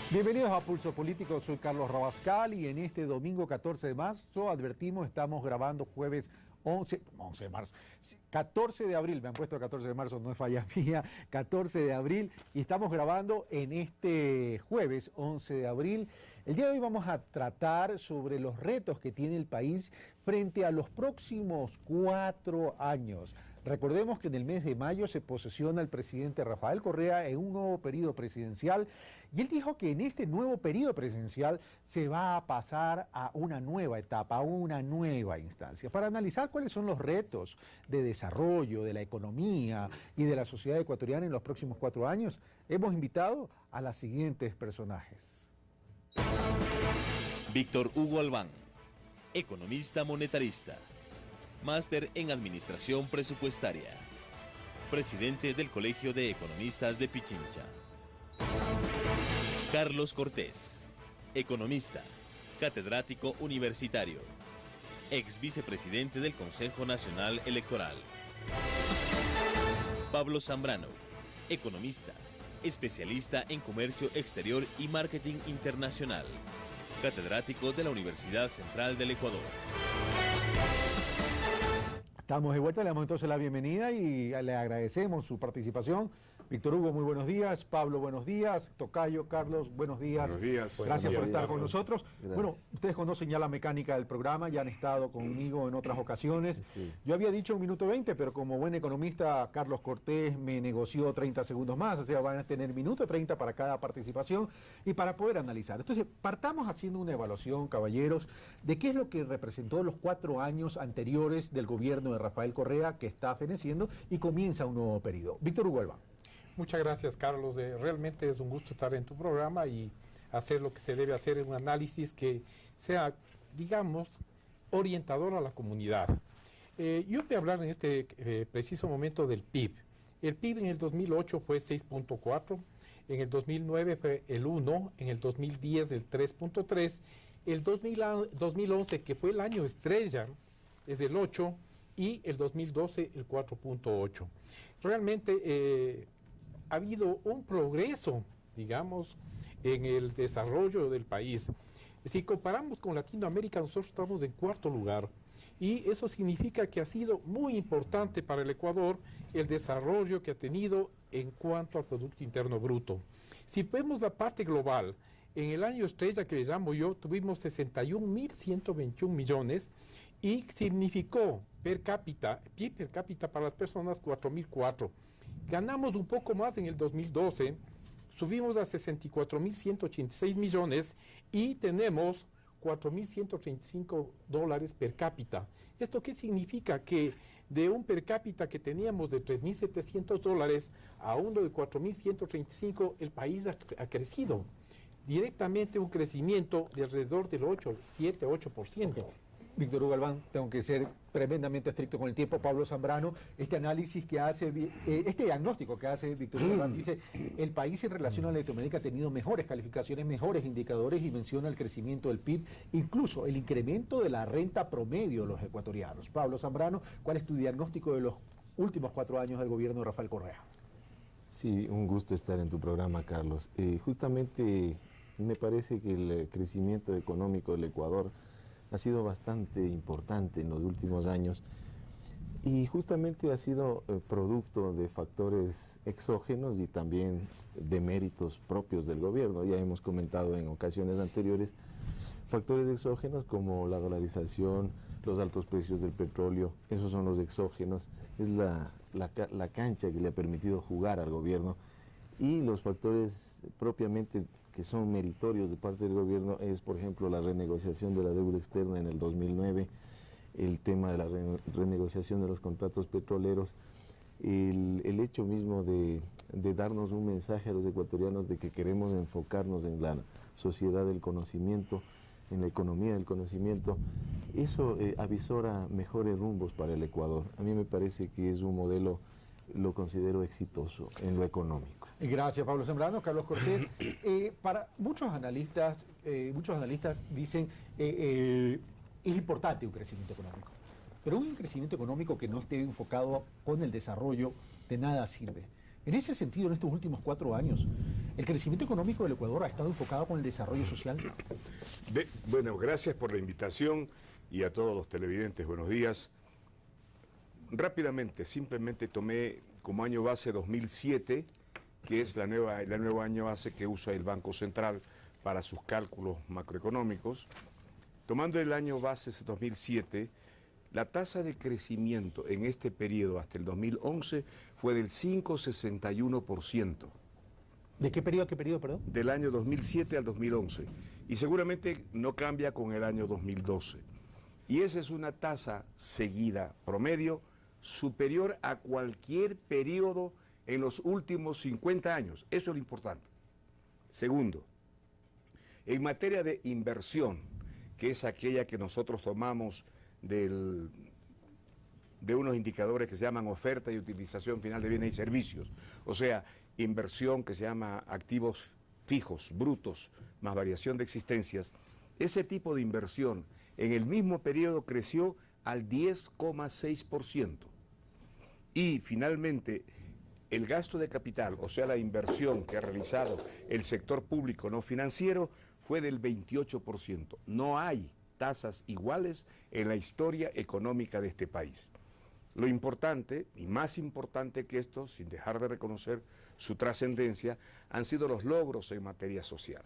Bienvenidos a Pulso Político, soy Carlos Rabascal y en este domingo 14 de marzo, advertimos, estamos grabando jueves 11 de marzo, 14 de abril, me han puesto 14 de marzo, no es falla mía, 14 de abril, y estamos grabando en este jueves 11 de abril. El día de hoy vamos a tratar sobre los retos que tiene el país frente a los próximos 4 años. Recordemos que en el mes de mayo se posesiona el presidente Rafael Correa en un nuevo periodo presidencial y él dijo que en este nuevo periodo presidencial se va a pasar a una nueva etapa, a una nueva instancia, para analizar cuáles son los retos de desarrollo de la economía y de la sociedad ecuatoriana en los próximos 4 años. Hemos invitado a los siguientes personajes. Víctor Hugo Albán, economista monetarista, máster en Administración Presupuestaria, presidente del Colegio de Economistas de Pichincha. Carlos Cortés, economista, catedrático universitario, ex vicepresidente del Consejo Nacional Electoral. Pablo Zambrano, economista, especialista en comercio exterior y marketing internacional, catedrático de la Universidad Central del Ecuador. Estamos de vuelta, le damos entonces la bienvenida y le agradecemos su participación. Víctor Hugo, muy buenos días. Pablo, buenos días. Tocayo, Carlos, buenos días. Buenos días. Gracias por estar con nosotros. Gracias. Bueno, ustedes conocen ya la mecánica del programa, ya han estado conmigo en otras ocasiones. Sí. Yo había dicho 1 minuto 20, pero como buen economista, Carlos Cortés me negoció 30 segundos más, o sea, van a tener 1 minuto 30 para cada participación y para poder analizar. Entonces, partamos haciendo una evaluación, caballeros, de qué es lo que representó los 4 años anteriores del gobierno de Rafael Correa, que está feneciendo y comienza un nuevo periodo. Víctor Hugo Albán. Muchas gracias, Carlos. Realmente es un gusto estar en tu programa y hacer lo que se debe hacer en un análisis que sea, digamos, orientador a la comunidad. Yo voy a hablar en este preciso momento del PIB. El PIB en el 2008 fue 6.4, en el 2009 fue el 1, en el 2010 el 3.3, el 2011, que fue el año estrella, es el 8, y el 2012 el 4.8. Realmente ha habido un progreso, digamos, en el desarrollo del país. Si comparamos con Latinoamérica, nosotros estamos en 4º lugar. Y eso significa que ha sido muy importante para el Ecuador el desarrollo que ha tenido en cuanto al Producto Interno Bruto. Si vemos la parte global, en el año estrella que le llamo yo, tuvimos 61.121 millones y significó PIB per cápita para las personas 4.004. Ganamos un poco más en el 2012, subimos a 64.186 millones y tenemos $4.135 per cápita. ¿Esto qué significa? Que de un per cápita que teníamos de $3.700 a uno de 4.135, el país ha crecido. Directamente un crecimiento de alrededor del 7-8%. Okay. Víctor Hugo Albán, tengo que ser tremendamente estricto con el tiempo. Pablo Zambrano, este análisis que hace, este diagnóstico que hace Víctor Hugo Albán, dice, el país en relación a Latinoamérica ha tenido mejores calificaciones, mejores indicadores y menciona el crecimiento del PIB, incluso el incremento de la renta promedio de los ecuatorianos. Pablo Zambrano, ¿cuál es tu diagnóstico de los últimos 4 años del gobierno de Rafael Correa? Sí, un gusto estar en tu programa, Carlos. Justamente me parece que el crecimiento económico del Ecuador ha sido bastante importante en los últimos años y justamente ha sido producto de factores exógenos y también de méritos propios del gobierno. Ya hemos comentado en ocasiones anteriores factores exógenos como la dolarización, los altos precios del petróleo, esos son los exógenos, es la cancha que le ha permitido jugar al gobierno, y los factores propiamente que son meritorios de parte del gobierno es, por ejemplo, la renegociación de la deuda externa en el 2009, el tema de la renegociación de los contratos petroleros, el hecho mismo de darnos un mensaje a los ecuatorianos de que queremos enfocarnos en la sociedad del conocimiento, en la economía del conocimiento. Eso avisora mejores rumbos para el Ecuador. A mí me parece que es un modelo, lo considero exitoso en lo económico. Gracias, Pablo Zambrano. Carlos Cortés, para muchos analistas dicen es importante un crecimiento económico, pero un crecimiento económico que no esté enfocado con el desarrollo de nada sirve. En ese sentido, en estos últimos 4 años, ¿El crecimiento económico del Ecuador ha estado enfocado con el desarrollo social? Bueno, gracias por la invitación y a todos los televidentes, buenos días. Rápidamente, simplemente tomé como año base 2007, que es la nueva año base que usa el Banco Central para sus cálculos macroeconómicos. Tomando el año base 2007, la tasa de crecimiento en este periodo hasta el 2011 fue del 5,61%. ¿De qué periodo a qué periodo, perdón? Del año 2007 al 2011. Y seguramente no cambia con el año 2012. Y esa es una tasa seguida, promedio, superior a cualquier periodo en los últimos 50 años. Eso es lo importante. Segundo, en materia de inversión, que es aquella que nosotros tomamos de unos indicadores que se llaman oferta y utilización final de bienes y servicios, o sea, inversión que se llama activos fijos, brutos, más variación de existencias, ese tipo de inversión en el mismo periodo creció al 10,6%. Y finalmente, el gasto de capital, o sea, la inversión que ha realizado el sector público no financiero, fue del 28%. No hay tasas iguales en la historia económica de este país. Lo importante, y más importante que esto, sin dejar de reconocer su trascendencia, han sido los logros en materia social.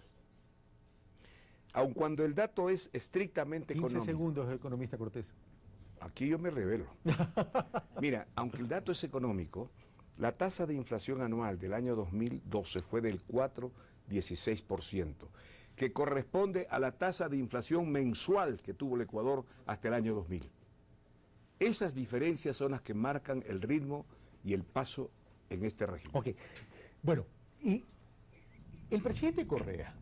Aun cuando el dato es estrictamente 15 económico. segundos, economista Cortés. Aquí yo me revelo. Mira, aunque el dato es económico, la tasa de inflación anual del año 2012 fue del 4,16%, que corresponde a la tasa de inflación mensual que tuvo el Ecuador hasta el año 2000. Esas diferencias son las que marcan el ritmo y el paso en este régimen. Ok, bueno, y el presidente Correa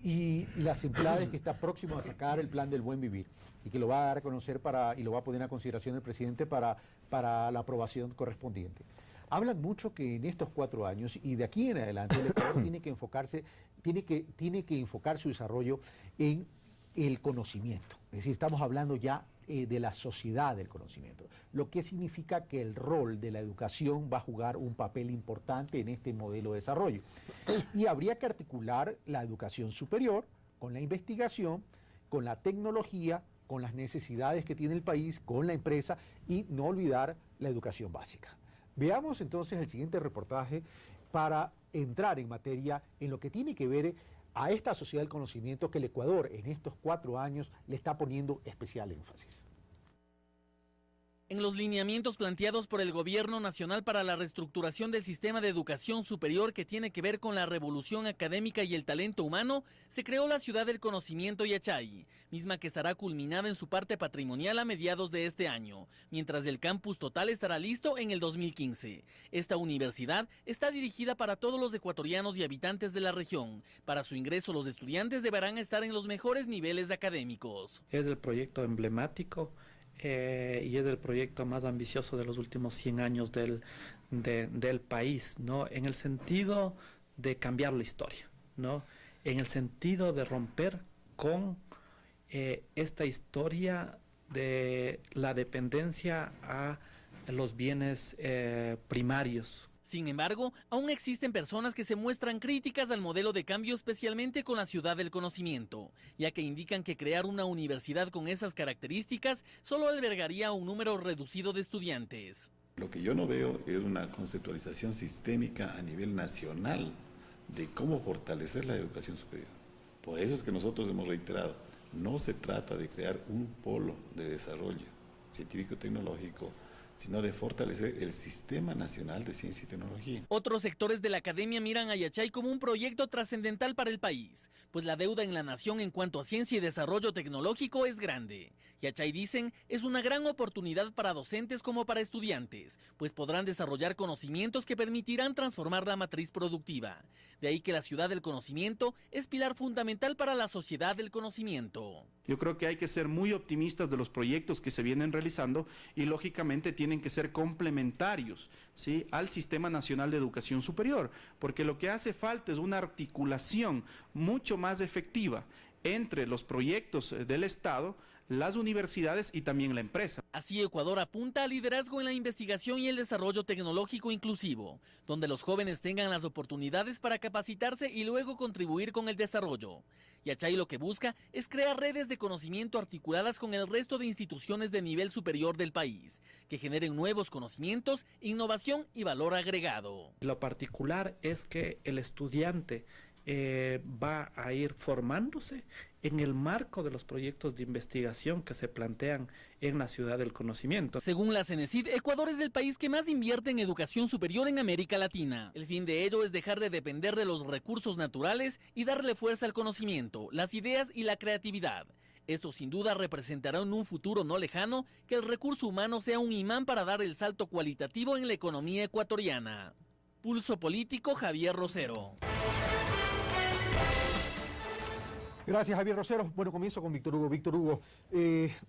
y las entidades que está próximo a sacar el plan del buen vivir y que lo va a dar a conocer y lo va a poner a consideración el presidente para la aprobación correspondiente. Hablan mucho que en estos 4 años y de aquí en adelante el Ecuador tiene que enfocar su desarrollo en el conocimiento. Es decir, estamos hablando ya de la sociedad del conocimiento, lo que significa que el rol de la educación va a jugar un papel importante en este modelo de desarrollo. Y habría que articular la educación superior con la investigación, con la tecnología, con las necesidades que tiene el país, con la empresa y no olvidar la educación básica. Veamos entonces el siguiente reportaje para entrar en materia en lo que tiene que ver a esta sociedad del conocimiento que el Ecuador en estos 4 años le está poniendo especial énfasis. En los lineamientos planteados por el Gobierno Nacional para la reestructuración del sistema de educación superior que tiene que ver con la revolución académica y el talento humano, se creó la Ciudad del Conocimiento Yachay, misma que estará culminada en su parte patrimonial a mediados de este año, mientras el campus total estará listo en el 2015. Esta universidad está dirigida para todos los ecuatorianos y habitantes de la región. Para su ingreso, los estudiantes deberán estar en los mejores niveles académicos. Es el proyecto emblemático y es el proyecto más ambicioso de los últimos 100 años del país, ¿no? En el sentido de cambiar la historia, ¿no? En el sentido de romper con esta historia de la dependencia a los bienes primarios. Sin embargo, aún existen personas que se muestran críticas al modelo de cambio, especialmente con la Ciudad del Conocimiento, ya que indican que crear una universidad con esas características solo albergaría un número reducido de estudiantes. Lo que yo no veo es una conceptualización sistémica a nivel nacional de cómo fortalecer la educación superior. Por eso es que nosotros hemos reiterado, no se trata de crear un polo de desarrollo científico-tecnológico, sino de fortalecer el Sistema Nacional de Ciencia y Tecnología. Otros sectores de la academia miran a Yachay como un proyecto trascendental para el país, pues la deuda en la nación en cuanto a ciencia y desarrollo tecnológico es grande. Yachay, dicen, es una gran oportunidad para docentes como para estudiantes, pues podrán desarrollar conocimientos que permitirán transformar la matriz productiva. De ahí que la Ciudad del Conocimiento es pilar fundamental para la sociedad del conocimiento. Yo creo que hay que ser muy optimistas de los proyectos que se vienen realizando y lógicamente tienen que ser complementarios, ¿sí?, al Sistema Nacional de Educación Superior, porque lo que hace falta es una articulación mucho más efectiva entre los proyectos del Estado, las universidades y también la empresa. Así, Ecuador apunta al liderazgo en la investigación y el desarrollo tecnológico inclusivo, donde los jóvenes tengan las oportunidades para capacitarse y luego contribuir con el desarrollo. Yachay lo que busca es crear redes de conocimiento articuladas con el resto de instituciones de nivel superior del país, que generen nuevos conocimientos, innovación y valor agregado. Lo particular es que el estudiante va a ir formándose en el marco de los proyectos de investigación que se plantean en la ciudad del conocimiento. Según la CENESID, Ecuador es el país que más invierte en educación superior en América Latina. El fin de ello es dejar de depender de los recursos naturales y darle fuerza al conocimiento, las ideas y la creatividad. Esto sin duda representará en un futuro no lejano que el recurso humano sea un imán para dar el salto cualitativo en la economía ecuatoriana. Pulso Político, Javier Rosero. Gracias, Javier Rosero. Bueno, comienzo con Víctor Hugo. Víctor Hugo,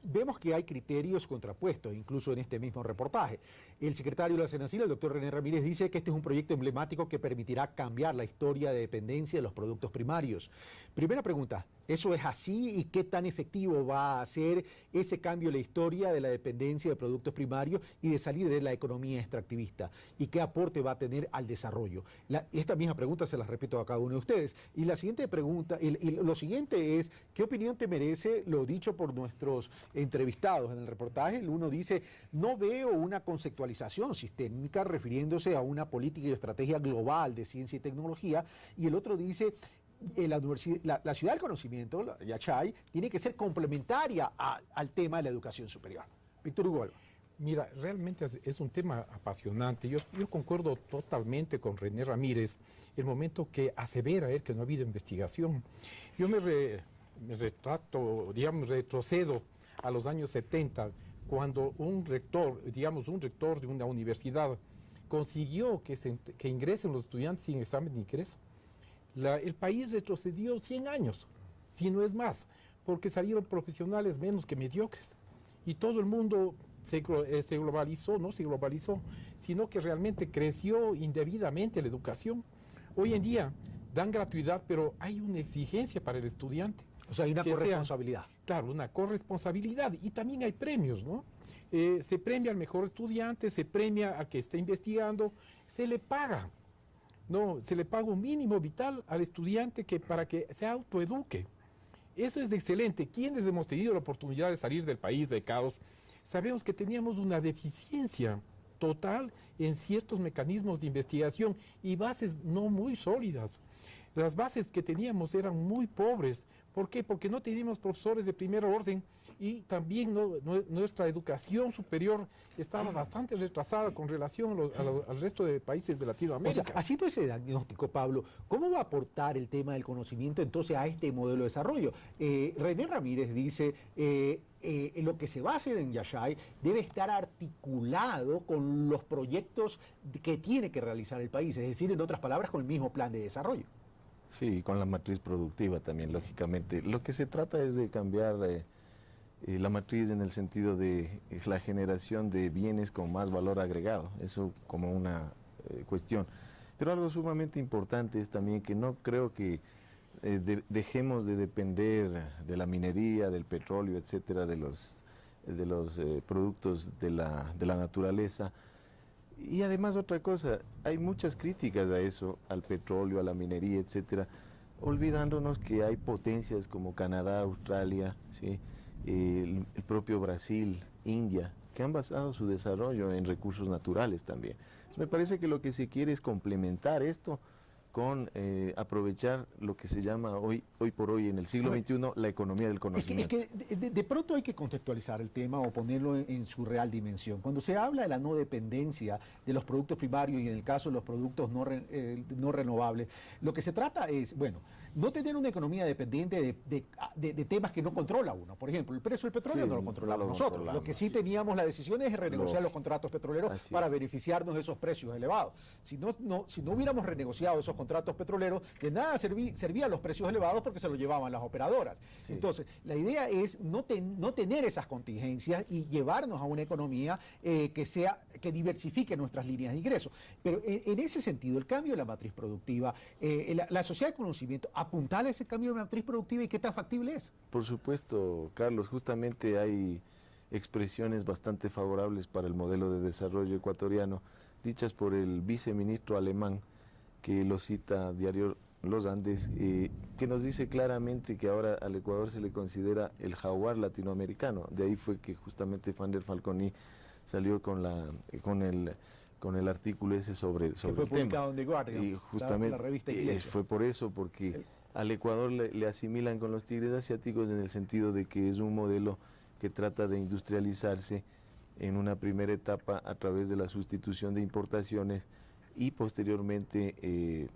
vemos que hay criterios contrapuestos, incluso en este mismo reportaje. El secretario de la CENACIL, el doctor René Ramírez, dice que este es un proyecto emblemático que permitirá cambiar la historia de dependencia de los productos primarios. Primera pregunta, ¿eso es así y qué tan efectivo va a ser ese cambio en la historia de la dependencia de productos primarios y de salir de la economía extractivista? ¿Y qué aporte va a tener al desarrollo? Esta misma pregunta se la repito a cada uno de ustedes. Y la siguiente pregunta, lo siguiente es, ¿qué opinión te merece lo dicho por nuestros entrevistados en el reportaje? El uno dice, no veo una conceptualización sistémica refiriéndose a una política y estrategia global de ciencia y tecnología, y el otro dice, la ciudad del conocimiento, Yachay, tiene que ser complementaria al tema de la educación superior. Víctor Hugo. Mira, realmente es un tema apasionante. Yo concuerdo totalmente con René Ramírez el momento que asevera él que no ha habido investigación. Yo me retrato, digamos, retrocedo a los años 70, cuando un rector de una universidad consiguió que ingresen los estudiantes sin examen de ingreso. El país retrocedió 100 años, si no es más, porque salieron profesionales menos que mediocres. Y todo el mundo se globalizó, no se globalizó, sino que realmente creció indebidamente la educación. Hoy en día dan gratuidad, pero hay una exigencia para el estudiante. O sea, hay una corresponsabilidad. Claro, una corresponsabilidad. Y también hay premios, ¿no? Se premia al mejor estudiante, se premia a que esté investigando, se le paga. No, se le paga un mínimo vital al estudiante para que se autoeduque. Eso es excelente. Quienes hemos tenido la oportunidad de salir del país becados, sabemos que teníamos una deficiencia total en ciertos mecanismos de investigación y bases no muy sólidas. Las bases que teníamos eran muy pobres. ¿Por qué? Porque no teníamos profesores de primer orden y también nuestra educación superior estaba bastante retrasada con relación al resto de países de Latinoamérica. O sea, haciendo ese diagnóstico, Pablo, ¿cómo va a aportar el tema del conocimiento entonces a este modelo de desarrollo? René Ramírez dice, lo que se va a hacer en Yachay debe estar articulado con los proyectos que tiene que realizar el país, es decir, en otras palabras, con el mismo plan de desarrollo. Sí, con la matriz productiva también, lógicamente. Lo que se trata es de cambiar la matriz en el sentido de la generación de bienes con más valor agregado, eso como una cuestión. Pero algo sumamente importante es también que no creo que dejemos de depender de la minería, del petróleo, etcétera, de los productos de la naturaleza. Y además otra cosa, hay muchas críticas a eso, al petróleo, a la minería, etcétera, olvidándonos que hay potencias como Canadá, Australia, ¿sí? El propio Brasil, India, que han basado su desarrollo en recursos naturales también. Entonces, me parece que lo que se quiere es complementar esto con aprovechar lo que se llama hoy por hoy en el siglo XXI la economía del conocimiento. Es que de pronto hay que contextualizar el tema o ponerlo en su real dimensión. Cuando se habla de la no dependencia de los productos primarios y en el caso de los productos no renovables, lo que se trata es, bueno, no tener una economía dependiente de temas que no controla uno. Por ejemplo, el precio del petróleo no lo controlamos nosotros. Lo que sí teníamos la decisión es renegociar los contratos petroleros para beneficiarnos de esos precios elevados. Si no hubiéramos renegociado esos contratos petroleros, de nada servían los precios elevados porque se los llevaban las operadoras. Sí. Entonces, la idea es no tener esas contingencias y llevarnos a una economía que diversifique nuestras líneas de ingresos. Pero en ese sentido, el cambio de la matriz productiva, la sociedad del conocimiento apuntar a ese cambio de matriz productiva y qué tan factible es. Por supuesto, Carlos, justamente hay expresiones bastante favorables para el modelo de desarrollo ecuatoriano, dichas por el viceministro alemán, que lo cita diario Los Andes, que nos dice claramente que ahora al Ecuador se le considera el jaguar latinoamericano. De ahí fue que justamente Fander Falconi salió con el artículo ese sobre el tema. En The Guardian, y justamente la revista inglesa. fue por eso, porque al Ecuador le asimilan con los tigres asiáticos en el sentido de que es un modelo que trata de industrializarse en una primera etapa a través de la sustitución de importaciones y posteriormente,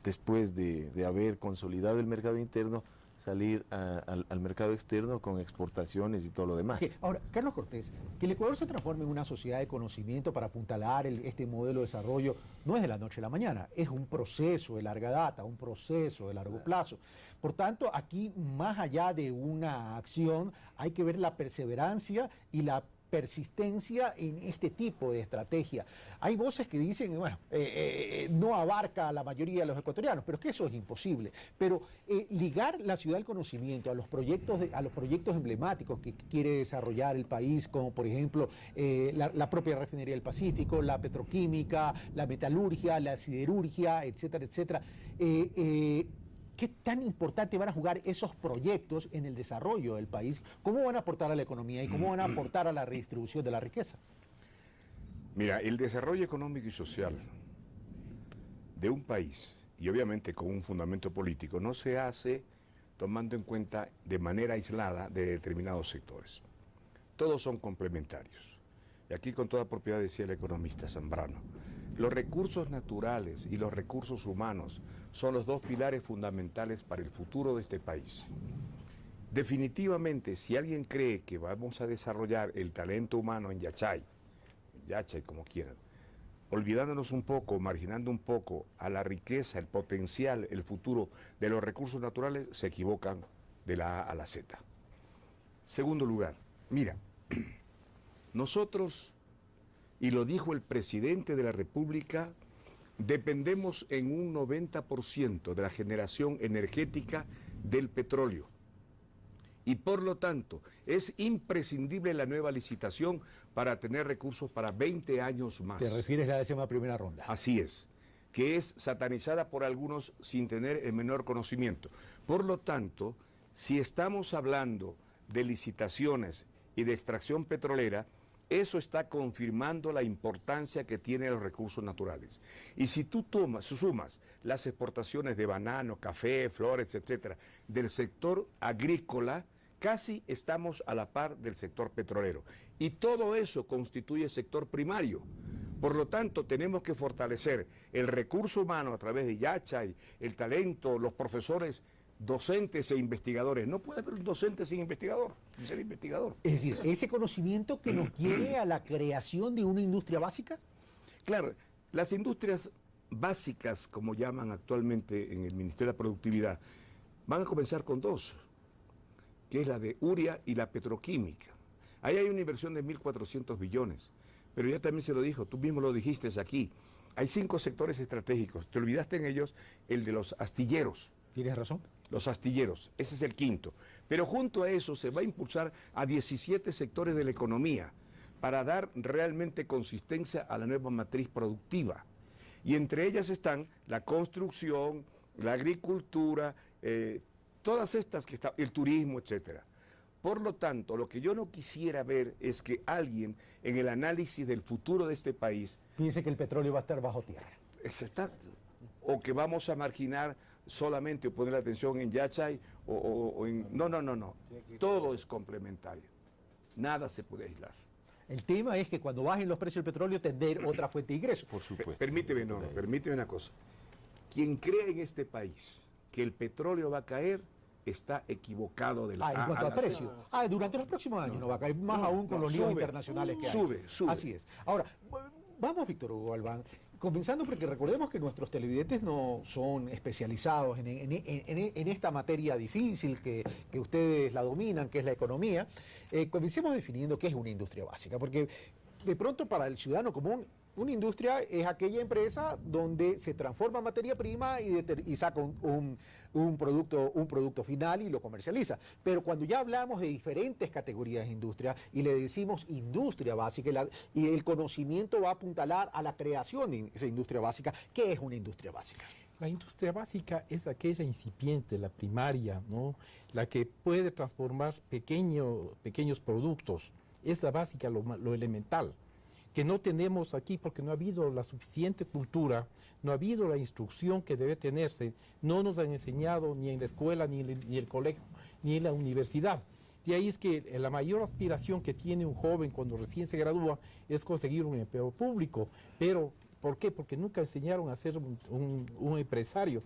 después de haber consolidado el mercado interno, salir al mercado externo con exportaciones y todo lo demás. Ahora, Carlos Cortés, que el Ecuador se transforme en una sociedad de conocimiento para apuntalar este modelo de desarrollo no es de la noche a la mañana, es un proceso de larga data, un proceso de largo plazo. Por tanto, aquí, más allá de una acción, hay que ver la perseverancia y la persistencia en este tipo de estrategia. Hay voces que dicen, bueno, no abarca a la mayoría de los ecuatorianos, pero es que eso es imposible. Pero ligar la ciudad del conocimiento a los proyectos emblemáticos que quiere desarrollar el país, como por ejemplo la propia refinería del Pacífico, la petroquímica, la metalurgia, la siderurgia, etcétera, etcétera. ¿Qué tan importante van a jugar esos proyectos en el desarrollo del país? ¿Cómo van a aportar a la economía y cómo van a aportar a la redistribución de la riqueza? Mira, el desarrollo económico y social de un país, y obviamente con un fundamento político, no se hace tomando en cuenta de manera aislada de determinados sectores. Todos son complementarios. Y aquí con toda propiedad decía el economista Zambrano, los recursos naturales y los recursos humanos son los dos pilares fundamentales para el futuro de este país. Definitivamente, si alguien cree que vamos a desarrollar el talento humano en Yachay como quieran, olvidándonos un poco, marginando un poco a la riqueza, el potencial, el futuro de los recursos naturales, se equivocan de la A a la Z. Segundo lugar, mira, nosotros, y lo dijo el presidente de la República, dependemos en un 90% de la generación energética del petróleo. Y por lo tanto, es imprescindible la nueva licitación para tener recursos para 20 años más. ¿Te refieres a la 11ª ronda? Así es, que es satanizada por algunos sin tener el menor conocimiento. Por lo tanto, si estamos hablando de licitaciones y de extracción petrolera, eso está confirmando la importancia que tienen los recursos naturales. Y si tú sumas las exportaciones de banano, café, flores, etcétera, del sector agrícola, casi estamos a la par del sector petrolero. Y todo eso constituye sector primario. Por lo tanto, tenemos que fortalecer el recurso humano a través de Yachay, el talento, los profesores, docentes e investigadores. No puede haber un docente sin investigador, sin ser investigador. Es decir, ese conocimiento que nos lleve a la creación de una industria básica. Claro, las industrias básicas, como llaman actualmente en el Ministerio de la Productividad, van a comenzar con dos, que es la de urea y la petroquímica. Ahí hay una inversión de 1.400 billones, pero ya también se lo dijo, tú mismo lo dijiste aquí, hay 5 sectores estratégicos, te olvidaste en ellos el de los astilleros. ¿Tienes razón? Los astilleros, ese es el quinto. Pero junto a eso se va a impulsar a 17 sectores de la economía para dar realmente consistencia a la nueva matriz productiva. Y entre ellas están la construcción, la agricultura, todas estas que están, el turismo, etcétera. Por lo tanto, lo que yo no quisiera ver es que alguien en el análisis del futuro de este país piense que el petróleo va a estar bajo tierra. Exacto. O que vamos a marginar solamente o poner la atención en Yachay o en... No. Todo es complementario. Nada se puede aislar. El tema es que cuando bajen los precios del petróleo tendrá otra fuente de ingresos. Por supuesto. Permíteme una cosa. Quien cree en este país que el petróleo va a caer está equivocado de la en cuanto al precio. Durante los próximos años no va a caer, más aún con los líos internacionales que hay. Sube. Así es. Ahora, vamos, Víctor Hugo Galván, comenzando porque recordemos que nuestros televidentes no son especializados en esta materia difícil que ustedes la dominan, que es la economía. Comencemos definiendo qué es una industria básica, porque de pronto para el ciudadano común, una industria es aquella empresa donde se transforma materia prima y saca un producto final y lo comercializa. Pero cuando ya hablamos de diferentes categorías de industria y le decimos industria básica y el conocimiento va a apuntalar a la creación de esa industria básica, ¿qué es una industria básica? La industria básica es aquella incipiente, la primaria, ¿no? La que puede transformar pequeños productos. Es la básica, lo elemental, que no tenemos aquí porque no ha habido la suficiente cultura, no ha habido la instrucción que debe tenerse, no nos han enseñado ni en la escuela, ni en el colegio, ni en la universidad. De ahí es que la mayor aspiración que tiene un joven cuando recién se gradúa es conseguir un empleo público. Pero, ¿por qué? Porque nunca enseñaron a ser un empresario.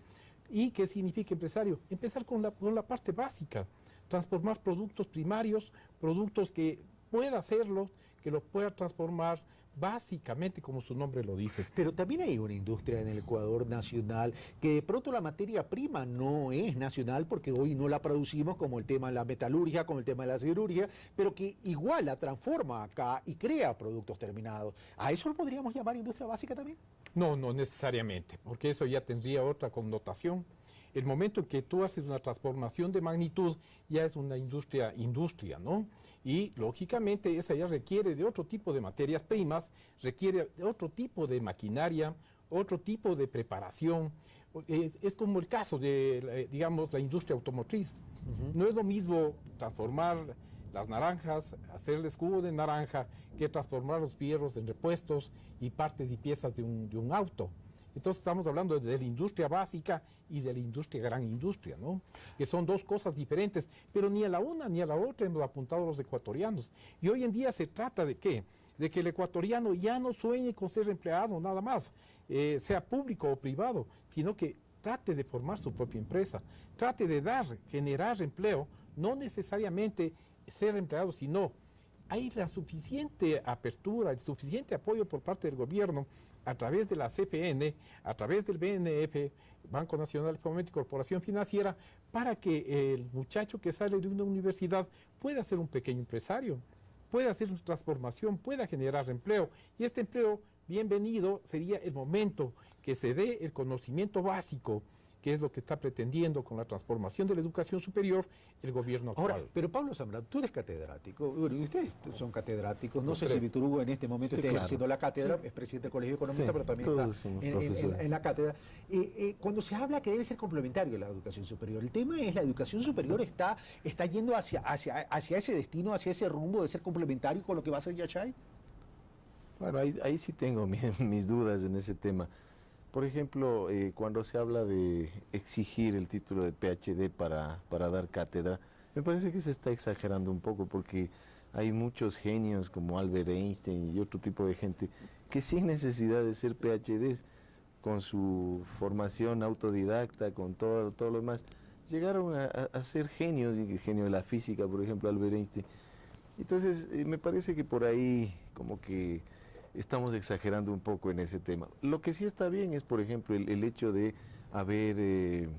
¿Y qué significa empresario? Empezar con la parte básica, transformar productos primarios, productos que pueda hacerlo, que los pueda transformar básicamente como su nombre lo dice. Pero también hay una industria en el Ecuador nacional que de pronto la materia prima no es nacional porque hoy no la producimos, como el tema de la metalurgia, como el tema de la siderurgia, pero que igual la transforma acá y crea productos terminados. ¿A eso lo podríamos llamar industria básica también? No, no necesariamente, porque eso ya tendría otra connotación. El momento en que tú haces una transformación de magnitud, ya es una industria, ¿no? Y lógicamente esa ya requiere de otro tipo de materias primas, requiere de otro tipo de maquinaria, otro tipo de preparación. Es como el caso de, digamos, la industria automotriz. No es lo mismo transformar las naranjas, hacerles jugo de naranja, que transformar los fierros en repuestos y partes y piezas de un auto. Entonces estamos hablando de la industria básica y de la industria gran industria, ¿no? Que son dos cosas diferentes, pero ni a la una ni a la otra hemos apuntado los ecuatorianos. Y hoy en día se trata de ¿qué? De que el ecuatoriano ya no sueñe con ser empleado nada más, sea público o privado, sino que trate de formar su propia empresa, trate de generar empleo, no necesariamente ser empleado, sino hay la suficiente apertura, el suficiente apoyo por parte del gobierno a través de la CPN, a través del BNF, Banco Nacional de Fomento y Corporación Financiera, para que el muchacho que sale de una universidad pueda ser un pequeño empresario, pueda hacer su transformación, pueda generar empleo. Y este empleo, bienvenido, sería el momento que se dé el conocimiento básico, que es lo que está pretendiendo con la transformación de la educación superior el gobierno actual. Ahora, pero Pablo Zambrano, tú eres catedrático, bueno, y ustedes son catedráticos, no sé si Víctor Hugo en este momento está haciendo la cátedra, es presidente del Colegio de Economistas, pero también está en la cátedra. Cuando se habla que debe ser complementario la educación superior, el tema es la educación superior está yendo hacia ese destino, hacia ese rumbo de ser complementario con lo que va a ser Yachay. Bueno, ahí sí tengo mis dudas en ese tema. Por ejemplo, cuando se habla de exigir el título de PhD para dar cátedra, me parece que se está exagerando un poco porque hay muchos genios como Albert Einstein y otro tipo de gente que sin necesidad de ser PhDs, con su formación autodidacta, con todo lo demás, llegaron a ser genios, y genio de la física, por ejemplo, Albert Einstein. Entonces, me parece que por ahí como que estamos exagerando un poco en ese tema. Lo que sí está bien es, por ejemplo, el hecho de haber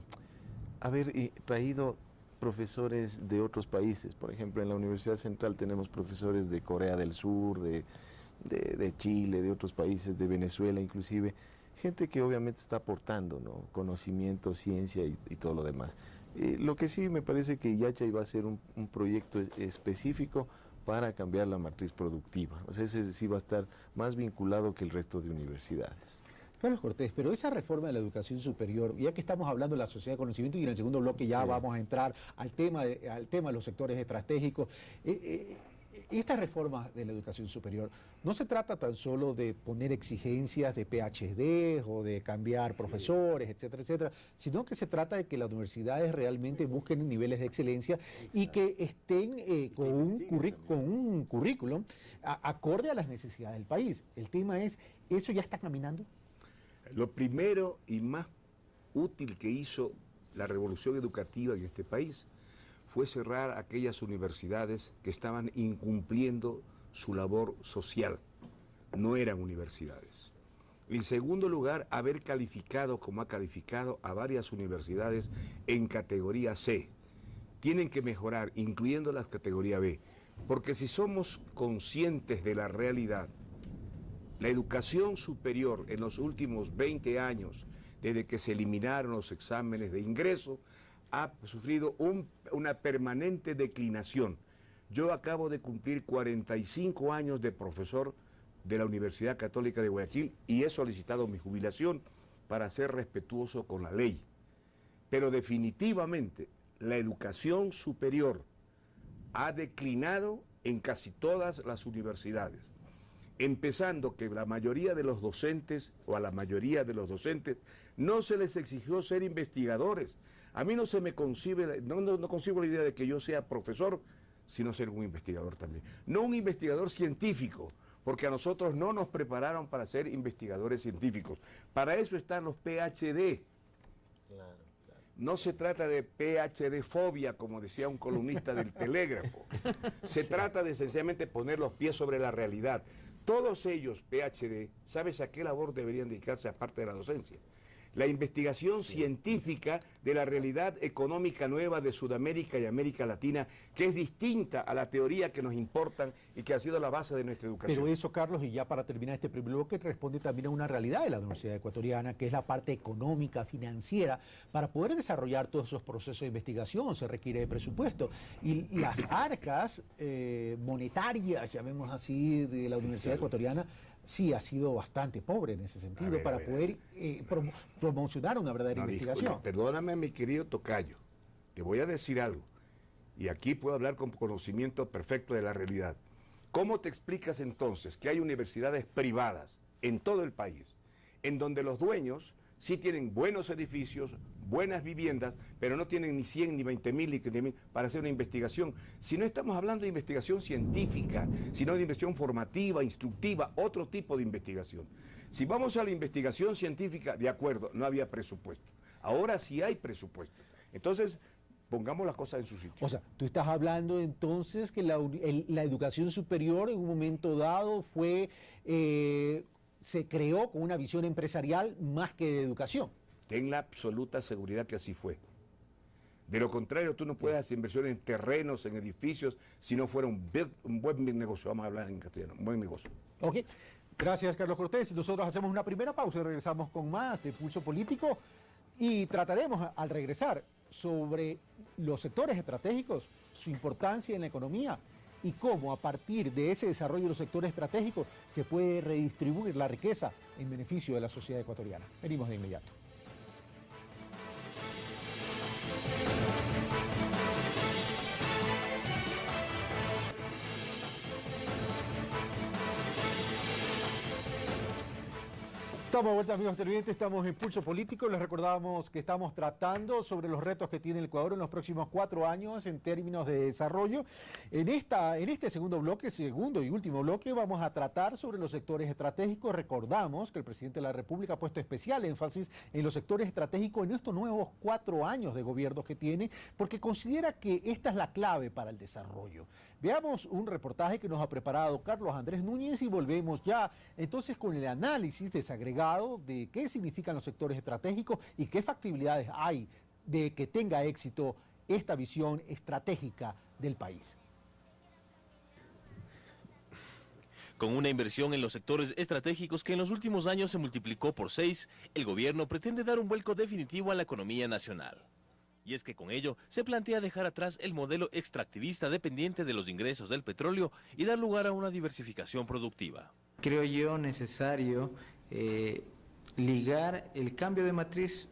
traído profesores de otros países. Por ejemplo, en la Universidad Central tenemos profesores de Corea del Sur, de Chile, de otros países, de Venezuela inclusive, gente que obviamente está aportando, ¿no?, conocimiento, ciencia y todo lo demás. Lo que sí me parece que Yachay va a ser un proyecto específico para cambiar la matriz productiva. O sea, ese sí va a estar más vinculado que el resto de universidades. Carlos Cortés, pero esa reforma de la educación superior, ya que estamos hablando de la sociedad de conocimiento y en el segundo bloque ya vamos a entrar al tema de los sectores estratégicos, esta reforma de la educación superior no se trata tan solo de poner exigencias de PhD o de cambiar profesores, etcétera, etcétera, sino que se trata de que las universidades realmente busquen niveles de excelencia y que estén con un currículum acorde a las necesidades del país. El tema es, ¿eso ya está caminando? Lo primero y más útil que hizo la revolución educativa en este país fue cerrar aquellas universidades que estaban incumpliendo su labor social. No eran universidades. En segundo lugar, haber calificado, como ha calificado, a varias universidades en categoría C. Tienen que mejorar, incluyendo las categoría B, porque si somos conscientes de la realidad, La educación superior en los últimos 20 años, desde que se eliminaron los exámenes de ingreso, ha sufrido una permanente declinación. Yo acabo de cumplir 45 años de profesor de la Universidad Católica de Guayaquil y he solicitado mi jubilación para ser respetuoso con la ley. Pero definitivamente la educación superior ha declinado en casi todas las universidades, empezando que la mayoría de los docentes, o a la mayoría de los docentes, no se les exigió ser investigadores. A mí no se me concibe, no concibo la idea de que yo sea profesor, sino ser un investigador también. No un investigador científico, porque a nosotros no nos prepararon para ser investigadores científicos. Para eso están los PhD. Claro. No se trata de PhD-fobia, como decía un columnista del Telégrafo. Se trata de sencillamente poner los pies sobre la realidad. Todos ellos, PhD, ¿sabes a qué labor deberían dedicarse aparte de la docencia? La investigación científica de la realidad económica nueva de Sudamérica y América Latina, que es distinta a la teoría que nos importan y que ha sido la base de nuestra educación. Pero eso, Carlos, y ya para terminar este primer bloque, responde también a una realidad de la Universidad Ecuatoriana, que es la parte económica, financiera. Para poder desarrollar todos esos procesos de investigación se requiere de presupuesto. Y las arcas monetarias, llamemos así, de la Universidad Ecuatoriana, sí ha sido bastante pobre en ese sentido para poder promocionar una verdadera investigación. Disculpa, perdóname, mi querido tocayo, te voy a decir algo, y aquí puedo hablar con conocimiento perfecto de la realidad. ¿Cómo te explicas entonces que hay universidades privadas en todo el país, en donde los dueños sí tienen buenos edificios, buenas viviendas, pero no tienen ni 100, ni 20.000, ni 30.000 para hacer una investigación? Si no estamos hablando de investigación científica, sino de investigación formativa, instructiva, otro tipo de investigación. Si vamos a la investigación científica, de acuerdo, no había presupuesto. Ahora sí hay presupuesto. Entonces, pongamos las cosas en su sitio. O sea, tú estás hablando entonces que la educación superior en un momento dado se creó con una visión empresarial más que de educación. Ten la absoluta seguridad que así fue. De lo contrario, tú no puedes hacer inversiones en terrenos, en edificios, si no fuera un buen negocio. Vamos a hablar en castellano, un buen negocio. Ok, gracias Carlos Cortés. Nosotros hacemos una primera pausa y regresamos con más de Pulso Político y trataremos al regresar sobre los sectores estratégicos, su importancia en la economía y cómo a partir de ese desarrollo de los sectores estratégicos se puede redistribuir la riqueza en beneficio de la sociedad ecuatoriana. Venimos de inmediato. Estamos de vuelta, amigos televidentes, estamos en Pulso Político. Les recordamos que estamos tratando sobre los retos que tiene el Ecuador en los próximos 4 años en términos de desarrollo. En este segundo bloque, segundo y último bloque, vamos a tratar sobre los sectores estratégicos. Recordamos que el presidente de la República ha puesto especial énfasis en los sectores estratégicos en estos nuevos 4 años de gobierno que tiene, porque considera que esta es la clave para el desarrollo. Veamos un reportaje que nos ha preparado Carlos Andrés Núñez y volvemos ya entonces con el análisis desagregado de qué significan los sectores estratégicos y qué factibilidades hay de que tenga éxito esta visión estratégica del país. Con una inversión en los sectores estratégicos que en los últimos años se multiplicó por 6, el gobierno pretende dar un vuelco definitivo a la economía nacional. Y es que con ello se plantea dejar atrás el modelo extractivista dependiente de los ingresos del petróleo y dar lugar a una diversificación productiva. Creo yo necesario ligar el cambio de matriz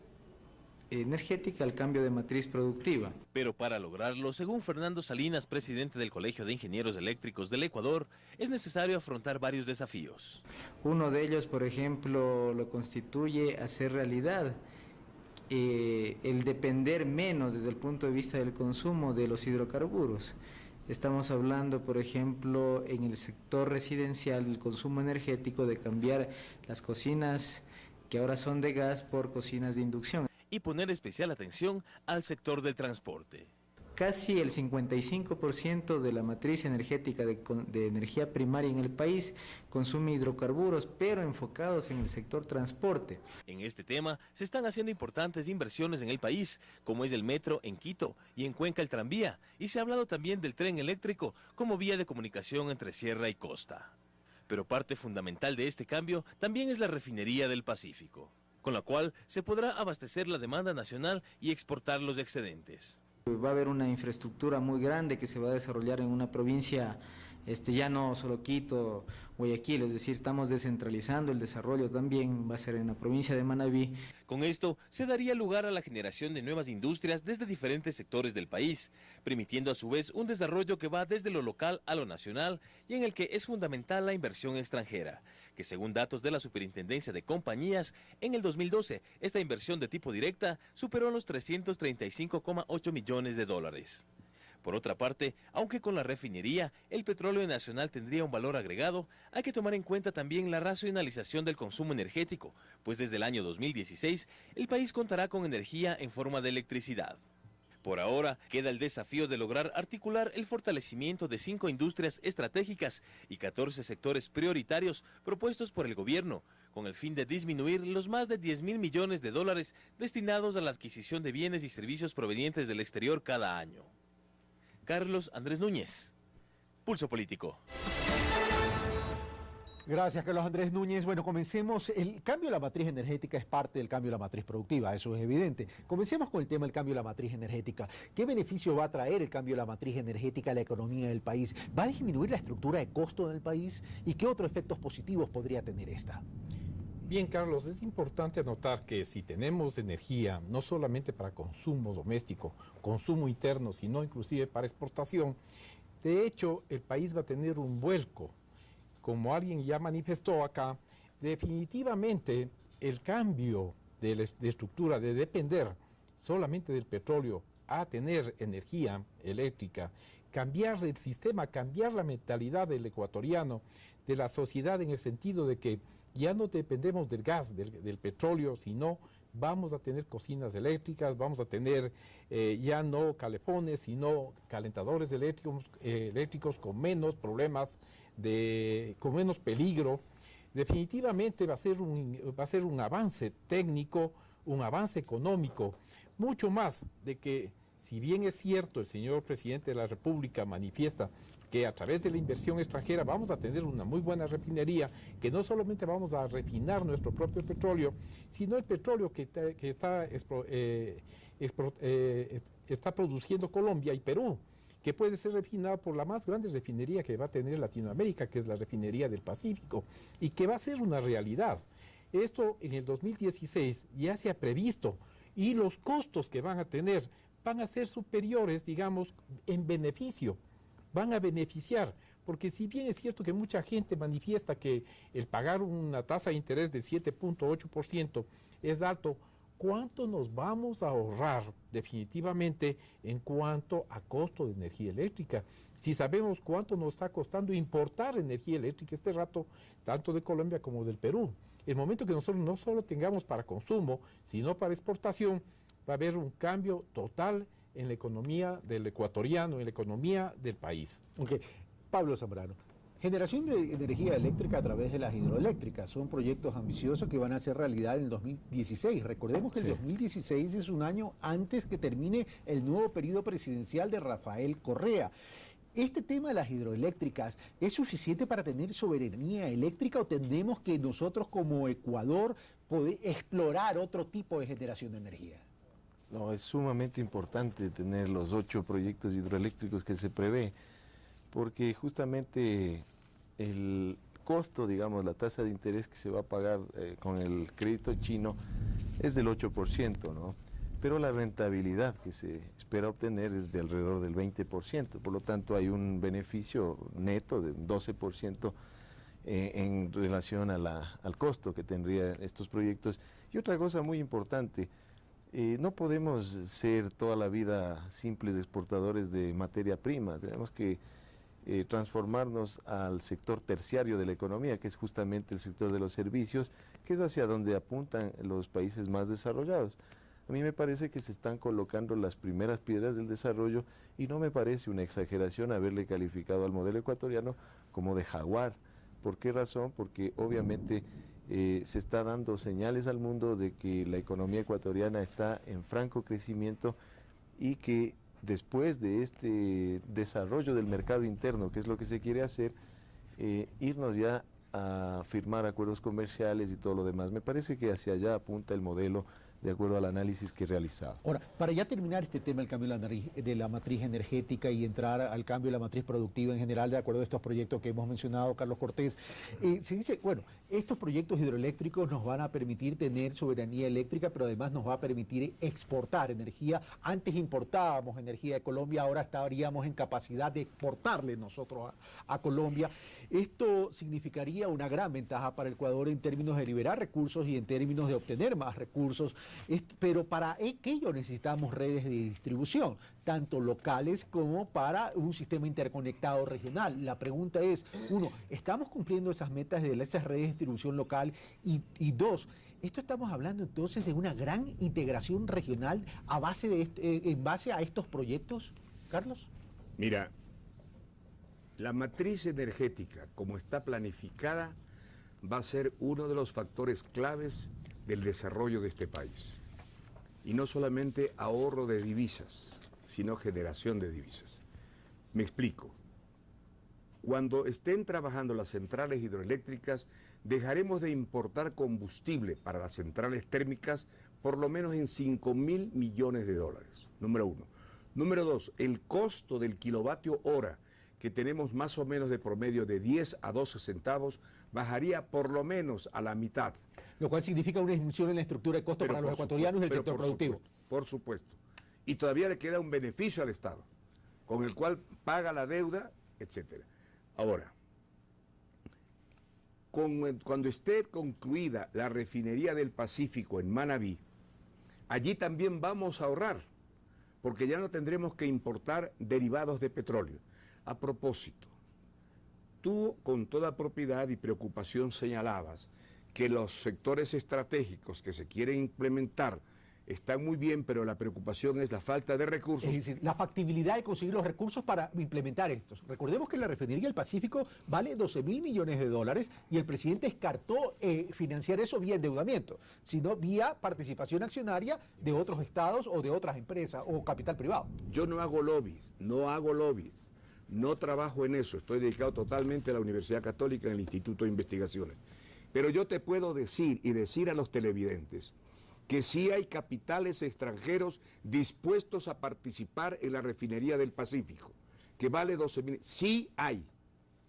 energética al cambio de matriz productiva. Pero para lograrlo, según Fernando Salinas, presidente del Colegio de Ingenieros Eléctricos del Ecuador, es necesario afrontar varios desafíos. Uno de ellos, por ejemplo, lo constituye hacer realidad el depender menos desde el punto de vista del consumo de los hidrocarburos. Estamos hablando, por ejemplo, en el sector residencial, del consumo energético, de cambiar las cocinas que ahora son de gas por cocinas de inducción. Y poner especial atención al sector del transporte. Casi el 55% de la matriz energética de energía primaria en el país consume hidrocarburos, pero enfocados en el sector transporte. En este tema se están haciendo importantes inversiones en el país, como es el metro en Quito y en Cuenca el tranvía, y se ha hablado también del tren eléctrico como vía de comunicación entre sierra y costa. Pero parte fundamental de este cambio también es la refinería del Pacífico, con la cual se podrá abastecer la demanda nacional y exportar los excedentes. Va a haber una infraestructura muy grande que se va a desarrollar en una provincia, ya no solo Quito, Guayaquil, es decir, estamos descentralizando el desarrollo también, va a ser en la provincia de Manabí. Con esto se daría lugar a la generación de nuevas industrias desde diferentes sectores del país, permitiendo a su vez un desarrollo que va desde lo local a lo nacional y en el que es fundamental la inversión extranjera, que según datos de la Superintendencia de Compañías, en el 2012 esta inversión de tipo directa superó los 335,8 millones de dólares. Por otra parte, aunque con la refinería el petróleo nacional tendría un valor agregado, hay que tomar en cuenta también la racionalización del consumo energético, pues desde el año 2016 el país contará con energía en forma de electricidad. Por ahora, queda el desafío de lograr articular el fortalecimiento de 5 industrias estratégicas y 14 sectores prioritarios propuestos por el gobierno, con el fin de disminuir los más de 10.000 millones de dólares destinados a la adquisición de bienes y servicios provenientes del exterior cada año. Carlos Andrés Núñez, Pulso Político. Gracias, Carlos Andrés Núñez. Bueno, comencemos. El cambio de la matriz energética es parte del cambio de la matriz productiva, eso es evidente. Comencemos con el tema del cambio de la matriz energética. ¿Qué beneficio va a traer el cambio de la matriz energética a la economía del país? ¿Va a disminuir la estructura de costo del país? ¿Y qué otros efectos positivos podría tener esta? Bien, Carlos, es importante anotar que si tenemos energía, no solamente para consumo doméstico, consumo interno, sino inclusive para exportación, de hecho, el país va a tener un vuelco. Como alguien ya manifestó acá, definitivamente el cambio de estructura, de depender solamente del petróleo a tener energía eléctrica, cambiar el sistema, cambiar la mentalidad del ecuatoriano, de la sociedad en el sentido de que ya no dependemos del gas, del petróleo, sino vamos a tener cocinas eléctricas, vamos a tener ya no calefones, sino calentadores eléctricos con menos problemas, con menos peligro. Definitivamente va a ser un avance técnico, un avance económico, mucho más de que, si bien es cierto, el señor presidente de la República manifiesta que a través de la inversión extranjera vamos a tener una muy buena refinería, que no solamente vamos a refinar nuestro propio petróleo, sino el petróleo que está produciendo Colombia y Perú, que puede ser refinado por la más grande refinería que va a tener Latinoamérica, que es la refinería del Pacífico, y que va a ser una realidad. Esto en el 2016 ya se ha previsto, y los costos que van a tener van a ser superiores, digamos, en beneficio. Van a beneficiar, porque si bien es cierto que mucha gente manifiesta que el pagar una tasa de interés de 7.8% es alto, ¿cuánto nos vamos a ahorrar definitivamente en cuanto a costo de energía eléctrica? Si sabemos cuánto nos está costando importar energía eléctrica este rato, tanto de Colombia como del Perú. El momento que nosotros no solo tengamos para consumo, sino para exportación, va a haber un cambio total en la economía del ecuatoriano, en la economía del país. Okay. Pablo Zambrano, generación de energía eléctrica a través de las hidroeléctricas, son proyectos ambiciosos que van a ser realidad en el 2016. Recordemos que el 2016 es un año antes que termine el nuevo periodo presidencial de Rafael Correa. ¿Este tema de las hidroeléctricas es suficiente para tener soberanía eléctrica o tendremos que nosotros como Ecuador poder explorar otro tipo de generación de energía? No, es sumamente importante tener los 8 proyectos hidroeléctricos que se prevé, porque justamente el costo, digamos, la tasa de interés que se va a pagar con el crédito chino es del 8%, ¿no? Pero la rentabilidad que se espera obtener es de alrededor del 20%, por lo tanto hay un beneficio neto de 12% en relación al costo que tendrían estos proyectos. Y otra cosa muy importante, no podemos ser toda la vida simples exportadores de materia prima, tenemos que transformarnos al sector terciario de la economía, que es justamente el sector de los servicios, que es hacia donde apuntan los países más desarrollados. A mí me parece que se están colocando las primeras piedras del desarrollo y no me parece una exageración haberle calificado al modelo ecuatoriano como de jaguar. ¿Por qué razón? Porque obviamente se está dando señales al mundo de que la economía ecuatoriana está en franco crecimiento y que después de este desarrollo del mercado interno, que es lo que se quiere hacer, irnos ya a firmar acuerdos comerciales y todo lo demás. Me parece que hacia allá apunta el modelo de acuerdo al análisis que he realizado. Ahora, para ya terminar este tema del cambio de la matriz energética y entrar al cambio de la matriz productiva en general, de acuerdo a estos proyectos que hemos mencionado, Carlos Cortés, se dice, bueno, estos proyectos hidroeléctricos nos van a permitir tener soberanía eléctrica, pero además nos va a permitir exportar energía. Antes importábamos energía de Colombia, ahora estaríamos en capacidad de exportarle nosotros a Colombia. Esto significaría una gran ventaja para el Ecuador en términos de liberar recursos y en términos de obtener más recursos. Pero para aquello necesitamos redes de distribución, tanto locales como para un sistema interconectado regional. La pregunta es, uno, ¿estamos cumpliendo esas metas de esas redes de distribución local? Y dos, ¿esto estamos hablando entonces de una gran integración regional a base de en base a estos proyectos, Carlos? Mira, la matriz energética, como está planificada, va a ser uno de los factores claves del desarrollo de este país. Y no solamente ahorro de divisas, sino generación de divisas. Me explico. Cuando estén trabajando las centrales hidroeléctricas, dejaremos de importar combustible para las centrales térmicas por lo menos en $5.000 millones, número uno. Número dos, el costo del kilovatio hora, que tenemos más o menos de promedio de 10 a 12 centavos, bajaría por lo menos a la mitad. Lo cual significa una disminución en la estructura de costo para los ecuatorianos del sector productivo. Por supuesto. Y todavía le queda un beneficio al Estado, con el cual paga la deuda, etcétera. Ahora, cuando esté concluida la refinería del Pacífico en Manabí, allí también vamos a ahorrar, porque ya no tendremos que importar derivados de petróleo. A propósito, tú con toda propiedad y preocupación señalabas que los sectores estratégicos que se quieren implementar están muy bien, pero la preocupación es la falta de recursos. Es decir, la factibilidad de conseguir los recursos para implementar estos. Recordemos que la refinería del Pacífico vale $12.000 millones y el presidente descartó financiar eso vía endeudamiento, sino vía participación accionaria de otros estados o de otras empresas o capital privado. Yo no hago lobbies, no trabajo en eso, estoy dedicado totalmente a la Universidad Católica en el Instituto de Investigaciones. Pero yo te puedo decir y decir a los televidentes que sí hay capitales extranjeros dispuestos a participar en la refinería del Pacífico, que vale 12.000. Sí hay.